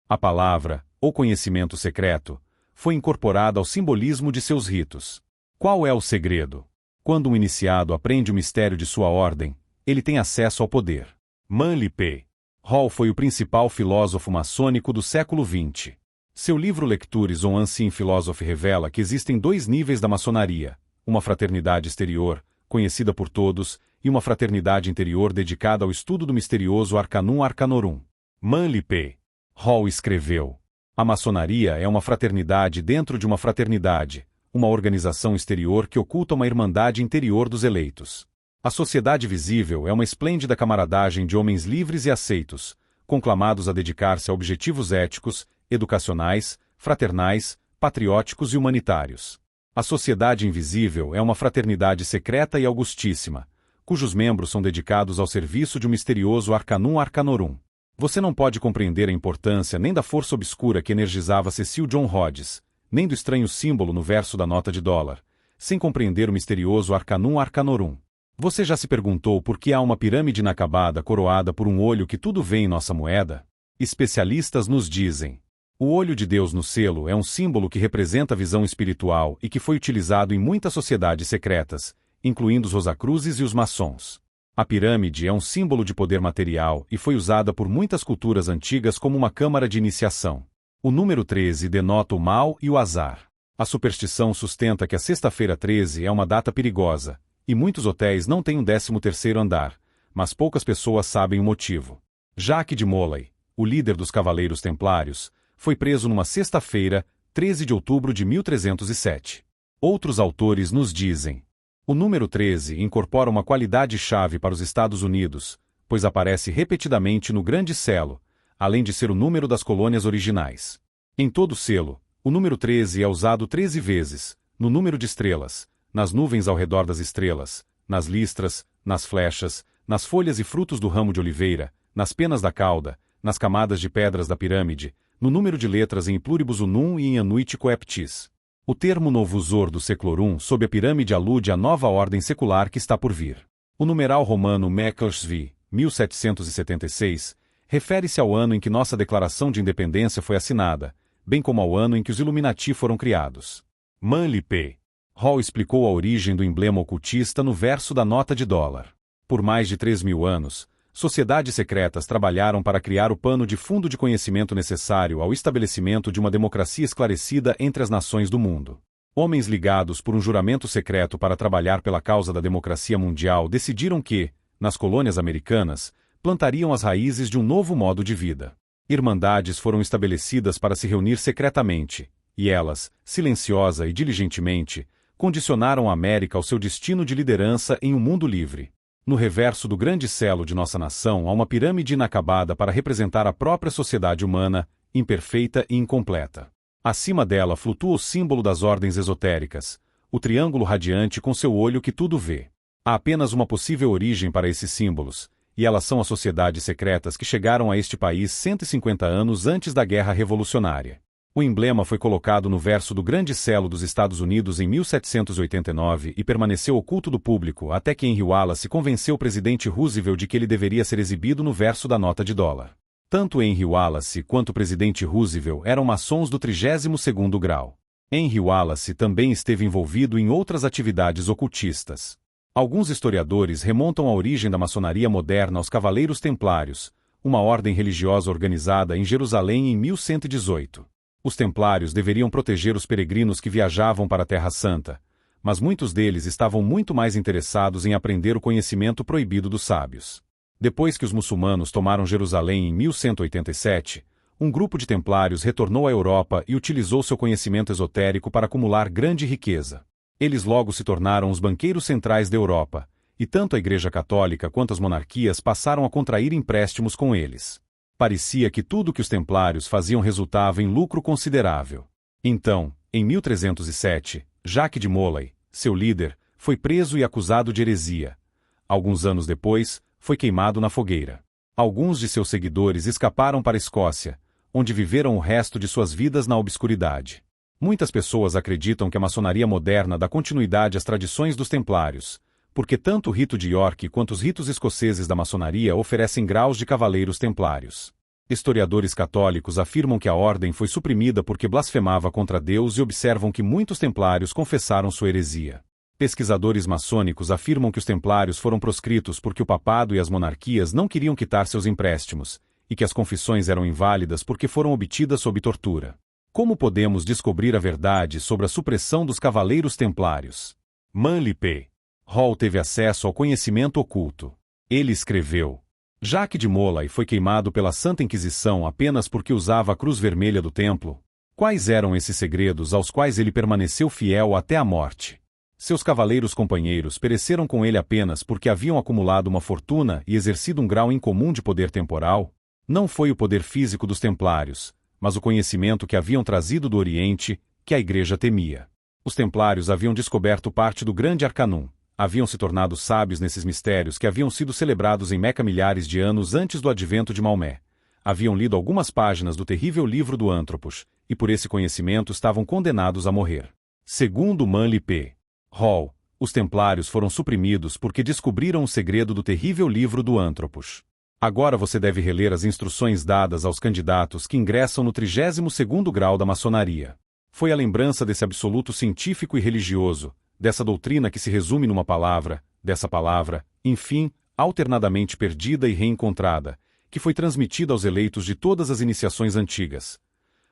A: A palavra, ou conhecimento secreto, foi incorporada ao simbolismo de seus ritos. Qual é o segredo? Quando um iniciado aprende o mistério de sua ordem, ele tem acesso ao poder. Manly P. Hall foi o principal filósofo maçônico do século XX. Seu livro Lectures on Ancient Philosophy revela que existem 2 níveis da maçonaria, uma fraternidade exterior, conhecida por todos, e uma fraternidade interior dedicada ao estudo do misterioso Arcanum Arcanorum. Manly P. Hall escreveu: a maçonaria é uma fraternidade dentro de uma fraternidade, uma organização exterior que oculta uma irmandade interior dos eleitos. A sociedade visível é uma esplêndida camaradagem de homens livres e aceitos, conclamados a dedicar-se a objetivos éticos, educacionais, fraternais, patrióticos e humanitários. A sociedade invisível é uma fraternidade secreta e augustíssima, cujos membros são dedicados ao serviço de um misterioso Arcanum Arcanorum. Você não pode compreender a importância nem da força obscura que energizava Cecil John Rhodes, nem do estranho símbolo no verso da nota de dólar, sem compreender o misterioso Arcanum Arcanorum. Você já se perguntou por que há uma pirâmide inacabada coroada por um olho que tudo vê em nossa moeda? Especialistas nos dizem. O olho de Deus no selo é um símbolo que representa a visão espiritual e que foi utilizado em muitas sociedades secretas, incluindo os Rosacruzes e os maçons. A pirâmide é um símbolo de poder material e foi usada por muitas culturas antigas como uma câmara de iniciação. O número 13 denota o mal e o azar. A superstição sustenta que a sexta-feira 13 é uma data perigosa, e muitos hotéis não têm um 13º andar, mas poucas pessoas sabem o motivo. Jacques de Molay, o líder dos Cavaleiros Templários, foi preso numa sexta-feira, 13 de outubro de 1307. Outros autores nos dizem. O número 13 incorpora uma qualidade-chave para os Estados Unidos, pois aparece repetidamente no Grande Selo, além de ser o número das colônias originais. Em todo o selo, o número 13 é usado 13 vezes, no número de estrelas, nas nuvens ao redor das estrelas, nas listras, nas flechas, nas folhas e frutos do ramo de oliveira, nas penas da cauda, nas camadas de pedras da pirâmide, no número de letras em pluribus unum e em anuit coeptis. O termo novusor do seclorum sob a pirâmide alude à nova ordem secular que está por vir. O numeral romano Meclsvi, 1776, refere-se ao ano em que nossa Declaração de Independência foi assinada, bem como ao ano em que os Illuminati foram criados. Manly P. Hall explicou a origem do emblema ocultista no verso da nota de dólar. Por mais de 3.000 anos, sociedades secretas trabalharam para criar o pano de fundo de conhecimento necessário ao estabelecimento de uma democracia esclarecida entre as nações do mundo. Homens ligados por um juramento secreto para trabalhar pela causa da democracia mundial decidiram que, nas colônias americanas, plantariam as raízes de um novo modo de vida. Irmandades foram estabelecidas para se reunir secretamente, e elas, silenciosa e diligentemente, condicionaram a América ao seu destino de liderança em um mundo livre. No reverso do grande selo de nossa nação há uma pirâmide inacabada para representar a própria sociedade humana, imperfeita e incompleta. Acima dela flutua o símbolo das ordens esotéricas, o triângulo radiante com seu olho que tudo vê. Há apenas uma possível origem para esses símbolos, e elas são as sociedades secretas que chegaram a este país 150 anos antes da Guerra Revolucionária. O emblema foi colocado no verso do Grande Selo dos Estados Unidos em 1789 e permaneceu oculto do público até que Henry Wallace convenceu o presidente Roosevelt de que ele deveria ser exibido no verso da nota de dólar. Tanto Henry Wallace quanto o presidente Roosevelt eram maçons do 32º grau. Henry Wallace também esteve envolvido em outras atividades ocultistas. Alguns historiadores remontam a origem da maçonaria moderna aos Cavaleiros Templários, uma ordem religiosa organizada em Jerusalém em 1118. Os templários deveriam proteger os peregrinos que viajavam para a Terra Santa, mas muitos deles estavam muito mais interessados em aprender o conhecimento proibido dos sábios. Depois que os muçulmanos tomaram Jerusalém em 1187, um grupo de templários retornou à Europa e utilizou seu conhecimento esotérico para acumular grande riqueza. Eles logo se tornaram os banqueiros centrais da Europa, e tanto a Igreja Católica quanto as monarquias passaram a contrair empréstimos com eles. Parecia que tudo que os templários faziam resultava em lucro considerável. Então, em 1307, Jacques de Molay, seu líder, foi preso e acusado de heresia. Alguns anos depois, foi queimado na fogueira. Alguns de seus seguidores escaparam para a Escócia, onde viveram o resto de suas vidas na obscuridade. Muitas pessoas acreditam que a maçonaria moderna dá continuidade às tradições dos templários, porque tanto o rito de York quanto os ritos escoceses da maçonaria oferecem graus de cavaleiros templários. Historiadores católicos afirmam que a ordem foi suprimida porque blasfemava contra Deus e observam que muitos templários confessaram sua heresia. Pesquisadores maçônicos afirmam que os templários foram proscritos porque o papado e as monarquias não queriam quitar seus empréstimos, e que as confissões eram inválidas porque foram obtidas sob tortura. Como podemos descobrir a verdade sobre a supressão dos cavaleiros templários? Manly P. Hall teve acesso ao conhecimento oculto. Ele escreveu: Jacques de Molay foi queimado pela Santa Inquisição apenas porque usava a cruz vermelha do templo. Quais eram esses segredos aos quais ele permaneceu fiel até a morte? Seus cavaleiros companheiros pereceram com ele apenas porque haviam acumulado uma fortuna e exercido um grau incomum de poder temporal? Não foi o poder físico dos templários, mas o conhecimento que haviam trazido do Oriente, que a Igreja temia. Os templários haviam descoberto parte do grande Arcanum. Haviam se tornado sábios nesses mistérios que haviam sido celebrados em Meca milhares de anos antes do advento de Maomé, haviam lido algumas páginas do terrível livro do Anthropos, e por esse conhecimento estavam condenados a morrer. Segundo Manly P. Hall, os templários foram suprimidos porque descobriram o segredo do terrível livro do Anthropos. Agora você deve reler as instruções dadas aos candidatos que ingressam no 32º grau da maçonaria. Foi a lembrança desse absoluto científico e religioso, dessa doutrina que se resume numa palavra, dessa palavra, enfim, alternadamente perdida e reencontrada, que foi transmitida aos eleitos de todas as iniciações antigas.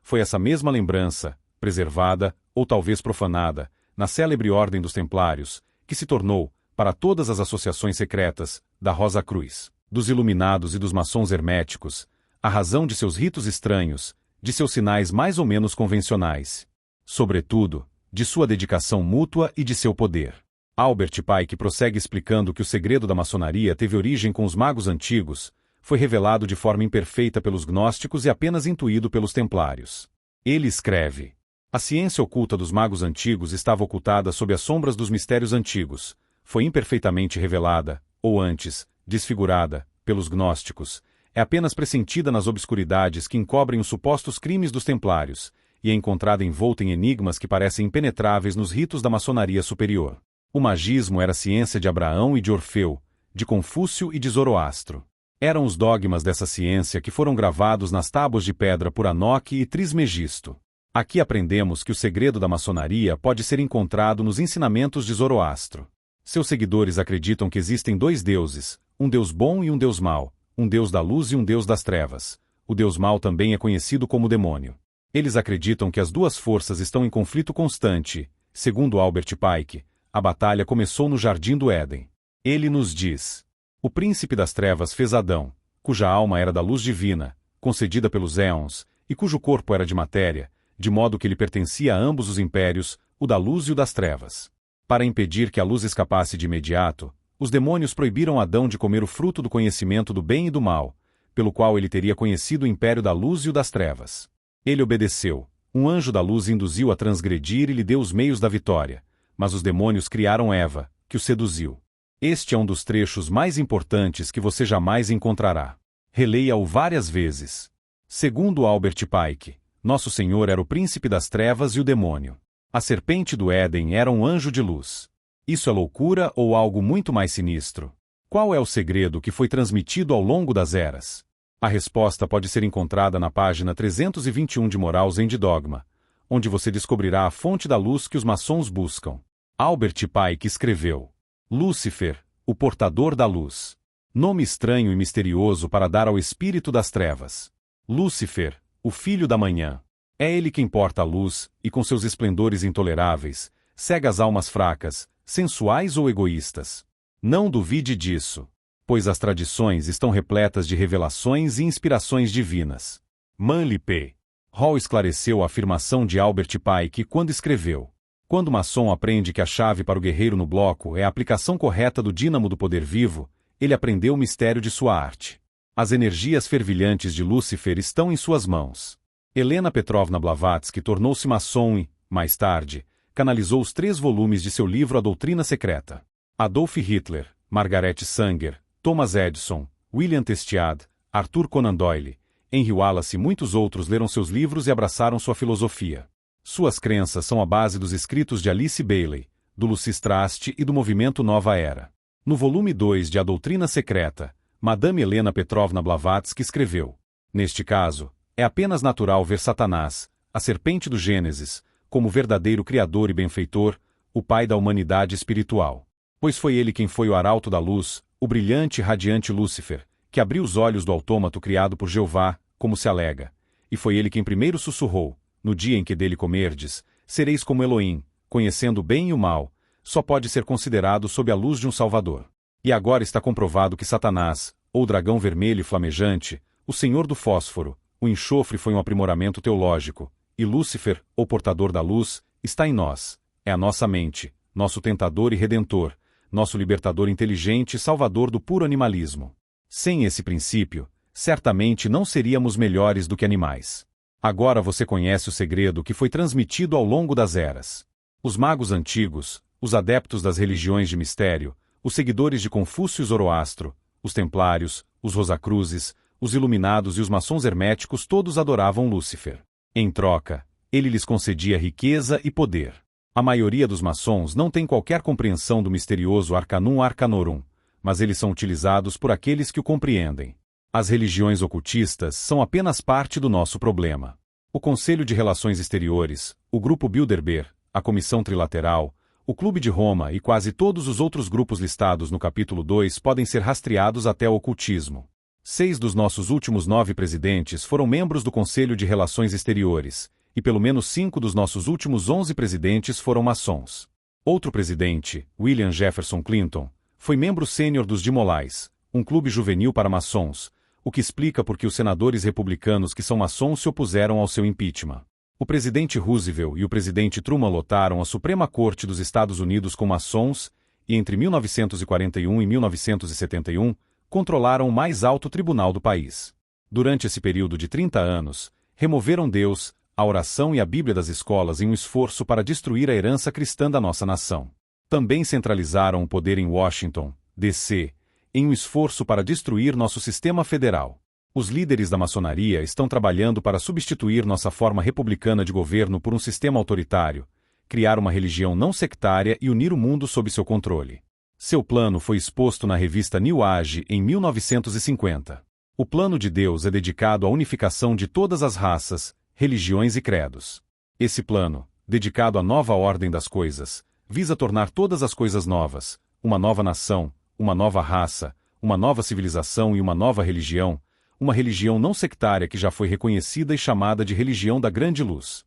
A: Foi essa mesma lembrança, preservada, ou talvez profanada, na célebre Ordem dos Templários, que se tornou, para todas as associações secretas, da Rosa Cruz, dos Iluminados e dos maçons herméticos, a razão de seus ritos estranhos, de seus sinais mais ou menos convencionais. Sobretudo, de sua dedicação mútua e de seu poder. Albert Pike prossegue explicando que o segredo da maçonaria teve origem com os magos antigos, foi revelado de forma imperfeita pelos gnósticos e apenas intuído pelos templários. Ele escreve: a ciência oculta dos magos antigos estava ocultada sob as sombras dos mistérios antigos, foi imperfeitamente revelada, ou antes, desfigurada, pelos gnósticos, é apenas pressentida nas obscuridades que encobrem os supostos crimes dos templários, e é encontrada envolta em enigmas que parecem impenetráveis nos ritos da maçonaria superior. O magismo era a ciência de Abraão e de Orfeu, de Confúcio e de Zoroastro. Eram os dogmas dessa ciência que foram gravados nas tábuas de pedra por Enoque e Trismegisto. Aqui aprendemos que o segredo da maçonaria pode ser encontrado nos ensinamentos de Zoroastro. Seus seguidores acreditam que existem dois deuses, um deus bom e um deus mau, um deus da luz e um deus das trevas. O deus mau também é conhecido como demônio. Eles acreditam que as duas forças estão em conflito constante. Segundo Albert Pike, a batalha começou no Jardim do Éden. Ele nos diz: o príncipe das trevas fez Adão, cuja alma era da luz divina, concedida pelos éons, e cujo corpo era de matéria, de modo que ele pertencia a ambos os impérios, o da luz e o das trevas. Para impedir que a luz escapasse de imediato, os demônios proibiram Adão de comer o fruto do conhecimento do bem e do mal, pelo qual ele teria conhecido o império da luz e o das trevas. Ele obedeceu. Um anjo da luz induziu a transgredir e lhe deu os meios da vitória, mas os demônios criaram Eva, que o seduziu. Este é um dos trechos mais importantes que você jamais encontrará. Releia-o várias vezes. Segundo Albert Pike, Nosso Senhor era o príncipe das trevas e o demônio. A serpente do Éden era um anjo de luz. Isso é loucura ou algo muito mais sinistro? Qual é o segredo que foi transmitido ao longo das eras? A resposta pode ser encontrada na página 321 de Morals and Dogma, onde você descobrirá a fonte da luz que os maçons buscam. Albert Pike escreveu: Lúcifer, o portador da luz. Nome estranho e misterioso para dar ao espírito das trevas. Lúcifer, o filho da manhã. É ele quem porta a luz, e com seus esplendores intoleráveis, cega as almas fracas, sensuais ou egoístas. Não duvide disso, pois as tradições estão repletas de revelações e inspirações divinas. Manly P. Hall esclareceu a afirmação de Albert Pike quando escreveu: quando o maçom aprende que a chave para o guerreiro no bloco é a aplicação correta do dínamo do poder vivo, ele aprendeu o mistério de sua arte. As energias fervilhantes de Lúcifer estão em suas mãos. Helena Petrovna Blavatsky tornou-se maçom e, mais tarde, canalizou os 3 volumes de seu livro A Doutrina Secreta. Adolf Hitler, Margaret Sanger, Thomas Edison, William Testiad, Arthur Conan Doyle, Henry Wallace e muitos outros leram seus livros e abraçaram sua filosofia. Suas crenças são a base dos escritos de Alice Bailey, do Lucy Strast e do movimento Nova Era. No volume 2 de A Doutrina Secreta, Madame Helena Petrovna Blavatsky escreveu: neste caso, é apenas natural ver Satanás, a serpente do Gênesis, como verdadeiro criador e benfeitor, o pai da humanidade espiritual. Pois foi ele quem foi o arauto da luz, o brilhante e radiante Lúcifer, que abriu os olhos do autômato criado por Jeová, como se alega, e foi ele quem primeiro sussurrou: no dia em que dele comerdes, sereis como Elohim, conhecendo o bem e o mal, só pode ser considerado sob a luz de um Salvador. E agora está comprovado que Satanás, ou dragão vermelho e flamejante, o senhor do fósforo, o enxofre foi um aprimoramento teológico, e Lúcifer, ou portador da luz, está em nós, é a nossa mente, nosso tentador e redentor, nosso libertador inteligente e salvador do puro animalismo. Sem esse princípio, certamente não seríamos melhores do que animais. Agora você conhece o segredo que foi transmitido ao longo das eras. Os magos antigos, os adeptos das religiões de mistério, os seguidores de Confúcio e Zoroastro, os templários, os Rosacruzes, Os iluminados e os maçons herméticos todos adoravam Lúcifer. Em troca, ele lhes concedia riqueza e poder. A maioria dos maçons não tem qualquer compreensão do misterioso Arcanum Arcanorum, mas eles são utilizados por aqueles que o compreendem. As religiões ocultistas são apenas parte do nosso problema. O Conselho de Relações Exteriores, o Grupo Bilderberg, a Comissão Trilateral, o Clube de Roma e quase todos os outros grupos listados no capítulo 2 podem ser rastreados até o ocultismo. 6 dos nossos últimos 9 presidentes foram membros do Conselho de Relações Exteriores, e pelo menos 5 dos nossos últimos 11 presidentes foram maçons. Outro presidente, William Jefferson Clinton, foi membro sênior dos Dimolais, um clube juvenil para maçons, o que explica por que os senadores republicanos que são maçons se opuseram ao seu impeachment. O presidente Roosevelt e o presidente Truman lotaram a Suprema Corte dos Estados Unidos com maçons e, entre 1941 e 1971, controlaram o mais alto tribunal do país. Durante esse período de 30 anos, removeram Deus, a oração e a Bíblia das escolas em um esforço para destruir a herança cristã da nossa nação. Também centralizaram o poder em Washington, D.C., em um esforço para destruir nosso sistema federal. Os líderes da maçonaria estão trabalhando para substituir nossa forma republicana de governo por um sistema autoritário, criar uma religião não sectária e unir o mundo sob seu controle. Seu plano foi exposto na revista New Age em 1950. O plano de Deus é dedicado à unificação de todas as raças, religiões e credos. Esse plano, dedicado à nova ordem das coisas, visa tornar todas as coisas novas, uma nova nação, uma nova raça, uma nova civilização e uma nova religião, uma religião não sectária que já foi reconhecida e chamada de religião da grande luz.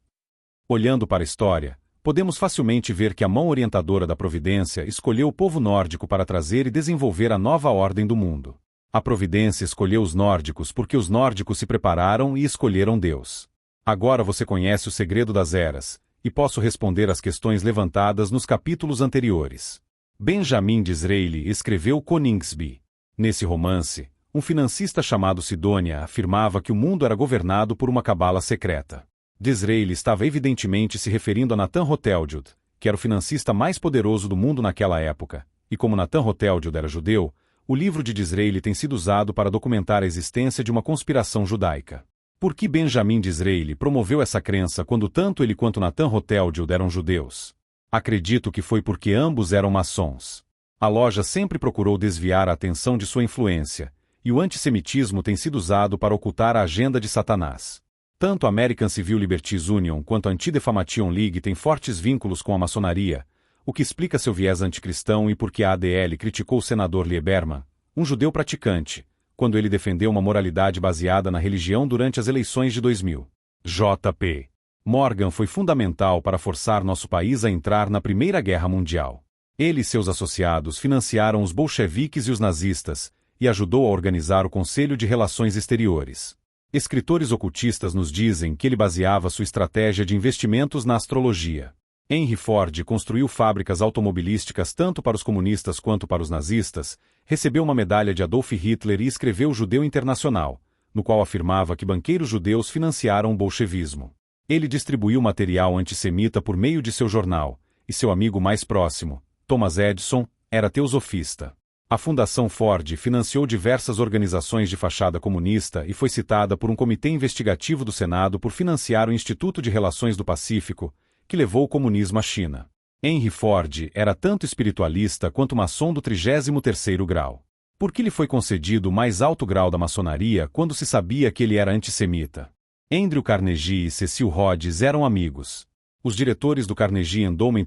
A: Olhando para a história, podemos facilmente ver que a mão orientadora da providência escolheu o povo nórdico para trazer e desenvolver a nova ordem do mundo. A providência escolheu os nórdicos porque os nórdicos se prepararam e escolheram Deus. Agora você conhece o segredo das eras, e posso responder às questões levantadas nos capítulos anteriores. Benjamin Disraeli escreveu Coningsby. Nesse romance, um financista chamado Sidônia afirmava que o mundo era governado por uma cabala secreta. Disraeli estava evidentemente se referindo a Nathan Rothschild, que era o financista mais poderoso do mundo naquela época, e como Nathan Rothschild era judeu, o livro de Disraeli tem sido usado para documentar a existência de uma conspiração judaica. Por que Benjamin Disraeli promoveu essa crença quando tanto ele quanto Nathan Rothschild eram judeus? Acredito que foi porque ambos eram maçons. A loja sempre procurou desviar a atenção de sua influência, e o antissemitismo tem sido usado para ocultar a agenda de Satanás. Tanto a American Civil Liberties Union quanto a Anti-Defamation League têm fortes vínculos com a maçonaria, o que explica seu viés anticristão e por que a ADL criticou o senador Lieberman, um judeu praticante, quando ele defendeu uma moralidade baseada na religião durante as eleições de 2000. J.P. Morgan foi fundamental para forçar nosso país a entrar na Primeira Guerra Mundial. Ele e seus associados financiaram os bolcheviques e os nazistas, e ajudou a organizar o Conselho de Relações Exteriores. Escritores ocultistas nos dizem que ele baseava sua estratégia de investimentos na astrologia. Henry Ford construiu fábricas automobilísticas tanto para os comunistas quanto para os nazistas, recebeu uma medalha de Adolf Hitler e escreveu o Judeu Internacional, no qual afirmava que banqueiros judeus financiaram o bolchevismo. Ele distribuiu material antissemita por meio de seu jornal, e seu amigo mais próximo, Thomas Edison, era teosofista. A Fundação Ford financiou diversas organizações de fachada comunista e foi citada por um comitê investigativo do Senado por financiar o Instituto de Relações do Pacífico, que levou o comunismo à China. Henry Ford era tanto espiritualista quanto maçom do 33º grau. Por que lhe foi concedido o mais alto grau da maçonaria quando se sabia que ele era antissemita? Andrew Carnegie e Cecil Rhodes eram amigos. Os diretores do Carnegie Endowment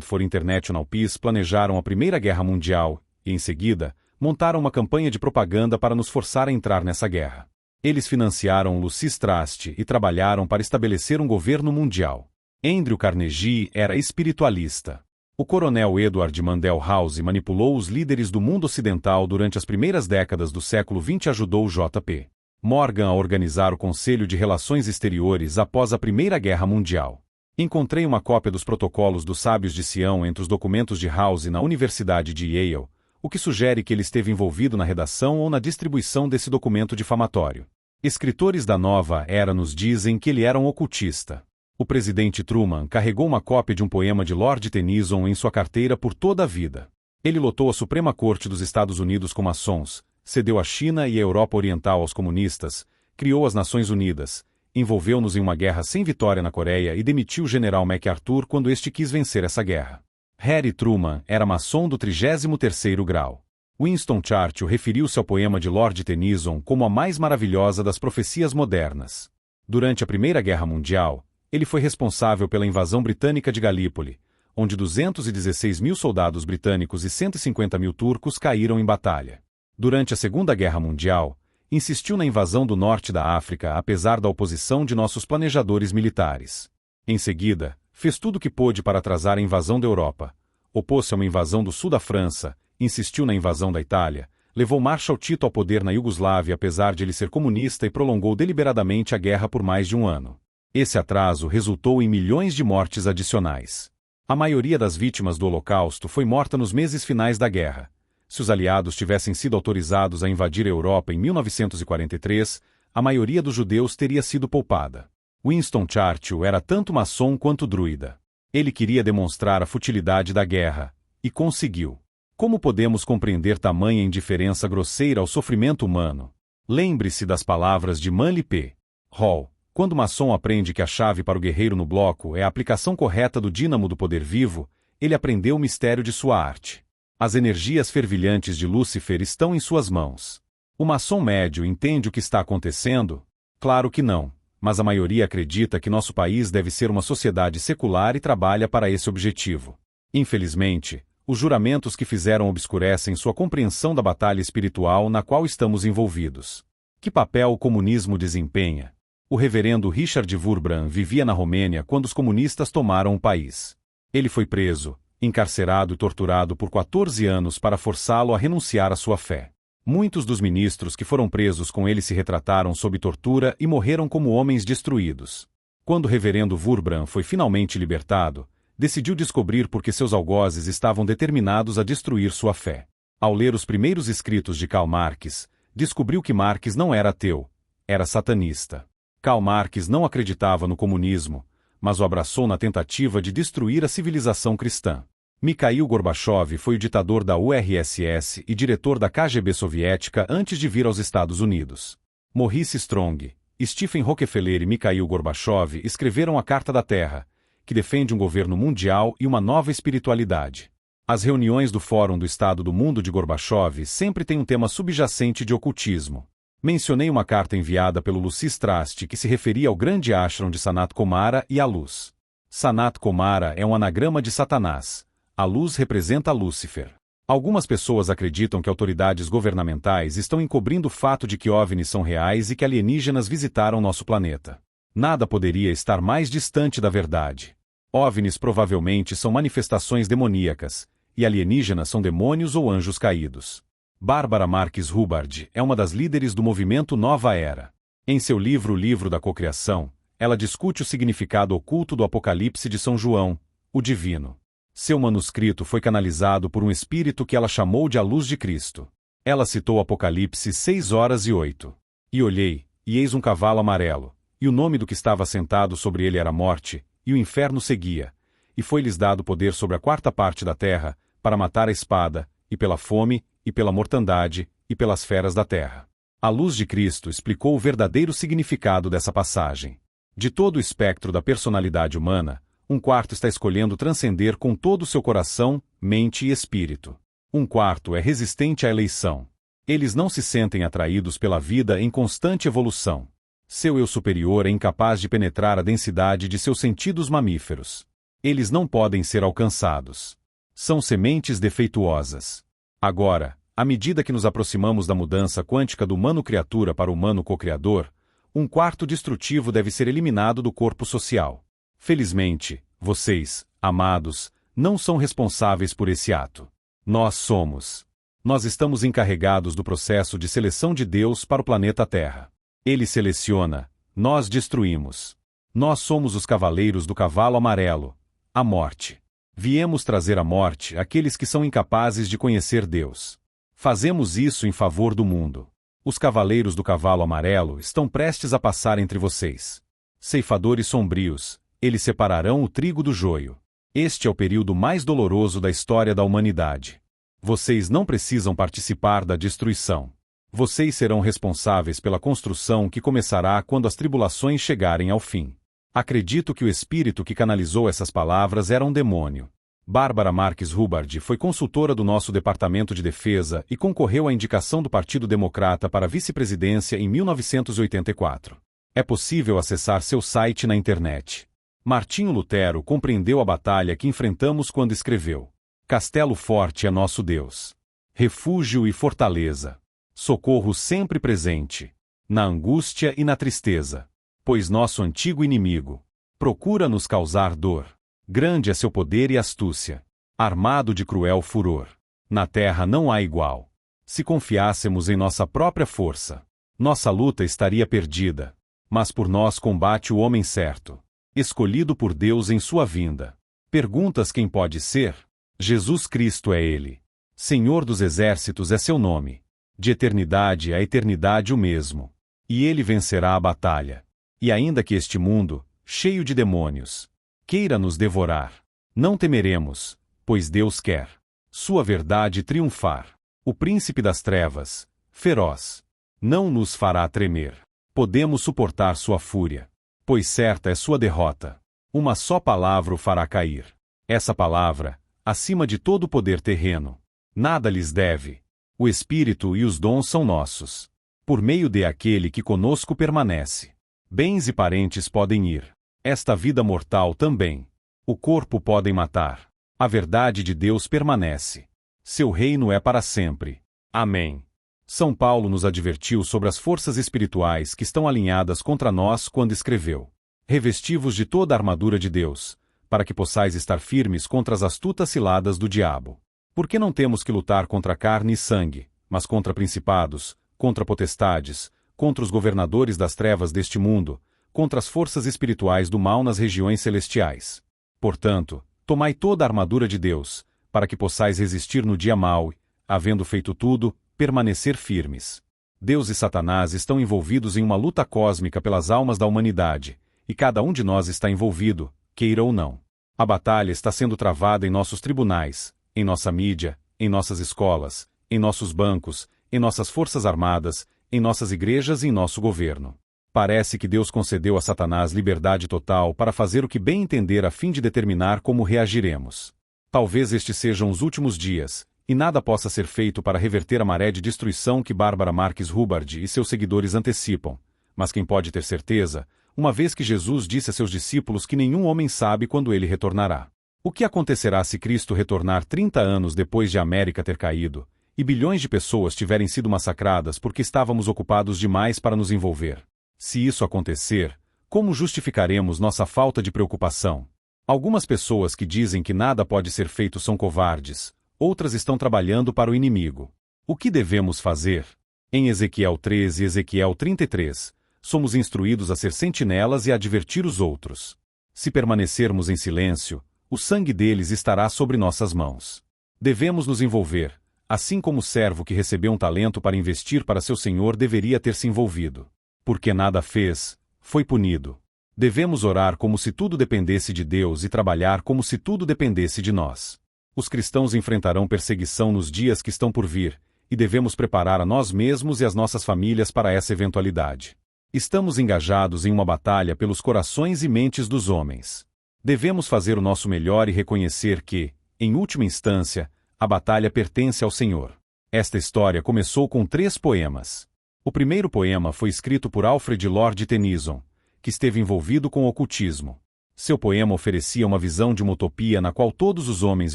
A: for International Peace planejaram a Primeira Guerra Mundial e, em seguida, montaram uma campanha de propaganda para nos forçar a entrar nessa guerra. Eles financiaram Lucis Trust e trabalharam para estabelecer um governo mundial. Andrew Carnegie era espiritualista. O coronel Edward Mandell House manipulou os líderes do mundo ocidental durante as primeiras décadas do século XX e ajudou J.P. Morgan a organizar o Conselho de Relações Exteriores após a Primeira Guerra Mundial. Encontrei uma cópia dos protocolos dos Sábios de Sião entre os documentos de House na Universidade de Yale, o que sugere que ele esteve envolvido na redação ou na distribuição desse documento difamatório. Escritores da nova era nos dizem que ele era um ocultista. O presidente Truman carregou uma cópia de um poema de Lord Tennyson em sua carteira por toda a vida. Ele lotou a Suprema Corte dos Estados Unidos com maçons, cedeu a China e a Europa Oriental aos comunistas, criou as Nações Unidas, envolveu-nos em uma guerra sem vitória na Coreia e demitiu o general MacArthur quando este quis vencer essa guerra. Harry Truman era maçom do 33º grau. Winston Churchill referiu-se ao poema de Lord Tennyson como a mais maravilhosa das profecias modernas. Durante a Primeira Guerra Mundial, ele foi responsável pela invasão britânica de Galípoli, onde 216 mil soldados britânicos e 150 mil turcos caíram em batalha. Durante a Segunda Guerra Mundial, insistiu na invasão do norte da África apesar da oposição de nossos planejadores militares. Em seguida, fez tudo o que pôde para atrasar a invasão da Europa. Opôs-se a uma invasão do sul da França, insistiu na invasão da Itália, levou Marshal Tito ao poder na Iugoslávia apesar de ele ser comunista e prolongou deliberadamente a guerra por mais de um ano. Esse atraso resultou em milhões de mortes adicionais. A maioria das vítimas do Holocausto foi morta nos meses finais da guerra. Se os aliados tivessem sido autorizados a invadir a Europa em 1943, a maioria dos judeus teria sido poupada. Winston Churchill era tanto maçom quanto druida. Ele queria demonstrar a futilidade da guerra, e conseguiu. Como podemos compreender tamanha indiferença grosseira ao sofrimento humano? Lembre-se das palavras de Manly P. Hall. Quando o maçom aprende que a chave para o guerreiro no bloco é a aplicação correta do dínamo do poder vivo, ele aprendeu o mistério de sua arte. As energias fervilhantes de Lúcifer estão em suas mãos. O maçom médio entende o que está acontecendo? Claro que não, mas a maioria acredita que nosso país deve ser uma sociedade secular e trabalha para esse objetivo. Infelizmente, os juramentos que fizeram obscurecem sua compreensão da batalha espiritual na qual estamos envolvidos. Que papel o comunismo desempenha? O reverendo Richard Wurmbrand vivia na Romênia quando os comunistas tomaram o país. Ele foi preso, encarcerado e torturado por 14 anos para forçá-lo a renunciar à sua fé. Muitos dos ministros que foram presos com ele se retrataram sob tortura e morreram como homens destruídos. Quando o reverendo Wurmbrand foi finalmente libertado, decidiu descobrir por que seus algozes estavam determinados a destruir sua fé. Ao ler os primeiros escritos de Karl Marx, descobriu que Marx não era ateu, era satanista. Karl Marx não acreditava no comunismo, mas o abraçou na tentativa de destruir a civilização cristã. Mikhail Gorbachev foi o ditador da URSS e diretor da KGB soviética antes de vir aos Estados Unidos. Maurice Strong, Stephen Rockefeller e Mikhail Gorbachev escreveram a Carta da Terra, que defende um governo mundial e uma nova espiritualidade. As reuniões do Fórum do Estado do Mundo de Gorbachev sempre têm um tema subjacente de ocultismo. Mencionei uma carta enviada pelo Lucis Strast que se referia ao grande ashram de Sanat Kumara e à luz. Sanat Kumara é um anagrama de Satanás. A luz representa Lúcifer. Algumas pessoas acreditam que autoridades governamentais estão encobrindo o fato de que OVNIs são reais e que alienígenas visitaram nosso planeta. Nada poderia estar mais distante da verdade. OVNIs provavelmente são manifestações demoníacas, e alienígenas são demônios ou anjos caídos. Bárbara Marques Hubbard é uma das líderes do movimento Nova Era. Em seu livro O Livro da Cocriação, ela discute o significado oculto do Apocalipse de São João, o Divino. Seu manuscrito foi canalizado por um espírito que ela chamou de A Luz de Cristo. Ela citou Apocalipse 6:8. E olhei, e eis um cavalo amarelo, e o nome do que estava sentado sobre ele era Morte, e o inferno seguia, e foi-lhes dado poder sobre a quarta parte da terra, para matar a espada, e pela fome, e pela mortandade, e pelas feras da terra. A Luz de Cristo explicou o verdadeiro significado dessa passagem. De todo o espectro da personalidade humana, um quarto está escolhendo transcender com todo o seu coração, mente e espírito. Um quarto é resistente à eleição. Eles não se sentem atraídos pela vida em constante evolução. Seu eu superior é incapaz de penetrar a densidade de seus sentidos mamíferos. Eles não podem ser alcançados. São sementes defeituosas. Agora, à medida que nos aproximamos da mudança quântica do humano-criatura para o humano-cocriador, um quarto destrutivo deve ser eliminado do corpo social. Felizmente, vocês, amados, não são responsáveis por esse ato. Nós somos. Nós estamos encarregados do processo de seleção de Deus para o planeta Terra. Ele seleciona, nós destruímos. Nós somos os cavaleiros do cavalo amarelo, a morte. Viemos trazer a morte àqueles que são incapazes de conhecer Deus. Fazemos isso em favor do mundo. Os cavaleiros do cavalo amarelo estão prestes a passar entre vocês. Ceifadores sombrios, eles separarão o trigo do joio. Este é o período mais doloroso da história da humanidade. Vocês não precisam participar da destruição. Vocês serão responsáveis pela construção que começará quando as tribulações chegarem ao fim. Acredito que o espírito que canalizou essas palavras era um demônio. Bárbara Marques Hubbard foi consultora do nosso Departamento de Defesa e concorreu à indicação do Partido Democrata para a vice-presidência em 1984. É possível acessar seu site na internet. Martinho Lutero compreendeu a batalha que enfrentamos quando escreveu: Castelo forte é nosso Deus. Refúgio e fortaleza. Socorro sempre presente. Na angústia e na tristeza. Pois nosso antigo inimigo procura nos causar dor. Grande é seu poder e astúcia. Armado de cruel furor. Na terra não há igual. Se confiássemos em nossa própria força, nossa luta estaria perdida. Mas por nós combate o homem certo, escolhido por Deus em sua vinda. Perguntas quem pode ser? Jesus Cristo é ele. Senhor dos exércitos é seu nome. De eternidade a eternidade o mesmo. E ele vencerá a batalha. E ainda que este mundo, cheio de demônios, queira nos devorar, não temeremos, pois Deus quer sua verdade triunfar. O príncipe das trevas, feroz, não nos fará tremer. Podemos suportar sua fúria, pois certa é sua derrota. Uma só palavra o fará cair. Essa palavra, acima de todo poder terreno, nada lhes deve. O Espírito e os dons são nossos. Por meio de aquele que conosco permanece. Bens e parentes podem ir. Esta vida mortal também. O corpo podem matar. A verdade de Deus permanece. Seu reino é para sempre. Amém. São Paulo nos advertiu sobre as forças espirituais que estão alinhadas contra nós quando escreveu: Revesti-vos de toda a armadura de Deus, para que possais estar firmes contra as astutas ciladas do diabo. Porque não temos que lutar contra carne e sangue, mas contra principados, contra potestades, contra os governadores das trevas deste mundo, contra as forças espirituais do mal nas regiões celestiais. Portanto, tomai toda a armadura de Deus, para que possais resistir no dia mau e, havendo feito tudo, permanecer firmes. Deus e Satanás estão envolvidos em uma luta cósmica pelas almas da humanidade, e cada um de nós está envolvido, queira ou não. A batalha está sendo travada em nossos tribunais, em nossa mídia, em nossas escolas, em nossos bancos, em nossas forças armadas, em nossas igrejas e em nosso governo. Parece que Deus concedeu a Satanás liberdade total para fazer o que bem entender a fim de determinar como reagiremos. Talvez estes sejam os últimos dias, e nada possa ser feito para reverter a maré de destruição que Bárbara Marques Hubbard e seus seguidores antecipam. Mas quem pode ter certeza, uma vez que Jesus disse a seus discípulos que nenhum homem sabe quando ele retornará. O que acontecerá se Cristo retornar 30 anos depois de a América ter caído, e bilhões de pessoas tiverem sido massacradas porque estávamos ocupados demais para nos envolver? Se isso acontecer, como justificaremos nossa falta de preocupação? Algumas pessoas que dizem que nada pode ser feito são covardes, outras estão trabalhando para o inimigo. O que devemos fazer? Em Ezequiel 13 e Ezequiel 33, somos instruídos a ser sentinelas e a advertir os outros. Se permanecermos em silêncio, o sangue deles estará sobre nossas mãos. Devemos nos envolver, assim como o servo que recebeu um talento para investir para seu senhor deveria ter se envolvido. Porque nada fez, foi punido. Devemos orar como se tudo dependesse de Deus e trabalhar como se tudo dependesse de nós. Os cristãos enfrentarão perseguição nos dias que estão por vir, e devemos preparar a nós mesmos e as nossas famílias para essa eventualidade. Estamos engajados em uma batalha pelos corações e mentes dos homens. Devemos fazer o nosso melhor e reconhecer que, em última instância, a batalha pertence ao Senhor. Esta história começou com 3 poemas. O primeiro poema foi escrito por Alfred Lord Tennyson, que esteve envolvido com o ocultismo. Seu poema oferecia uma visão de uma utopia na qual todos os homens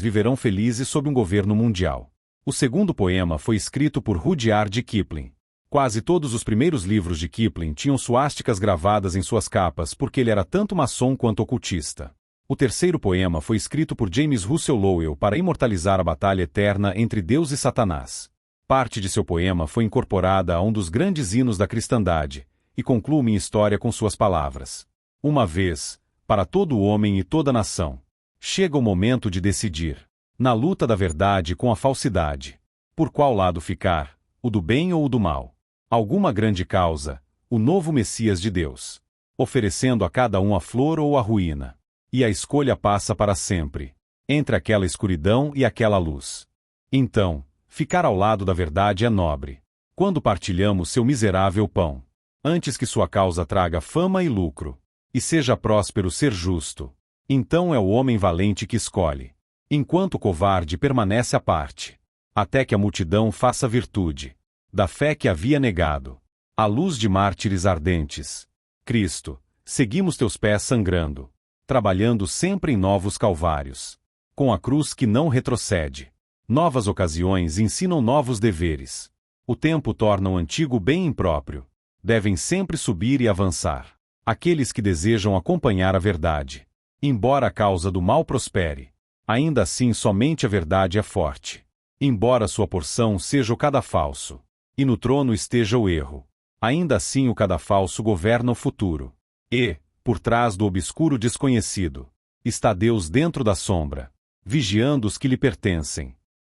A: viverão felizes sob um governo mundial. O segundo poema foi escrito por Rudyard Kipling. Quase todos os primeiros livros de Kipling tinham suásticas gravadas em suas capas porque ele era tanto maçom quanto ocultista. O terceiro poema foi escrito por James Russell Lowell para imortalizar a batalha eterna entre Deus e Satanás. Parte de seu poema foi incorporada a um dos grandes hinos da cristandade, e conclui minha história com suas palavras. Uma vez, para todo homem e toda nação, chega o momento de decidir, na luta da verdade com a falsidade, por qual lado ficar, o do bem ou o do mal. Alguma grande causa, o novo Messias de Deus, oferecendo a cada um a flor ou a ruína. E a escolha passa para sempre, entre aquela escuridão e aquela luz. Então, ficar ao lado da verdade é nobre. quando partilhamos seu miserável pão. Antes que sua causa traga fama e lucro, e seja próspero ser justo, então é o homem valente que escolhe, enquanto o covarde permanece à parte, até que a multidão faça virtude da fé que havia negado. À luz de mártires ardentes, Cristo, seguimos teus pés sangrando, trabalhando sempre em novos calvários, com a cruz que não retrocede. Novas ocasiões ensinam novos deveres. O tempo torna o antigo bem impróprio. Devem sempre subir e avançar aqueles que desejam acompanhar a verdade. Embora a causa do mal prospere, ainda assim somente a verdade é forte. Embora sua porção seja o cadafalso, e no trono esteja o erro, ainda assim o cadafalso governa o futuro. E, por trás do obscuro desconhecido, está Deus dentro da sombra, vigiando os que lhe pertencem.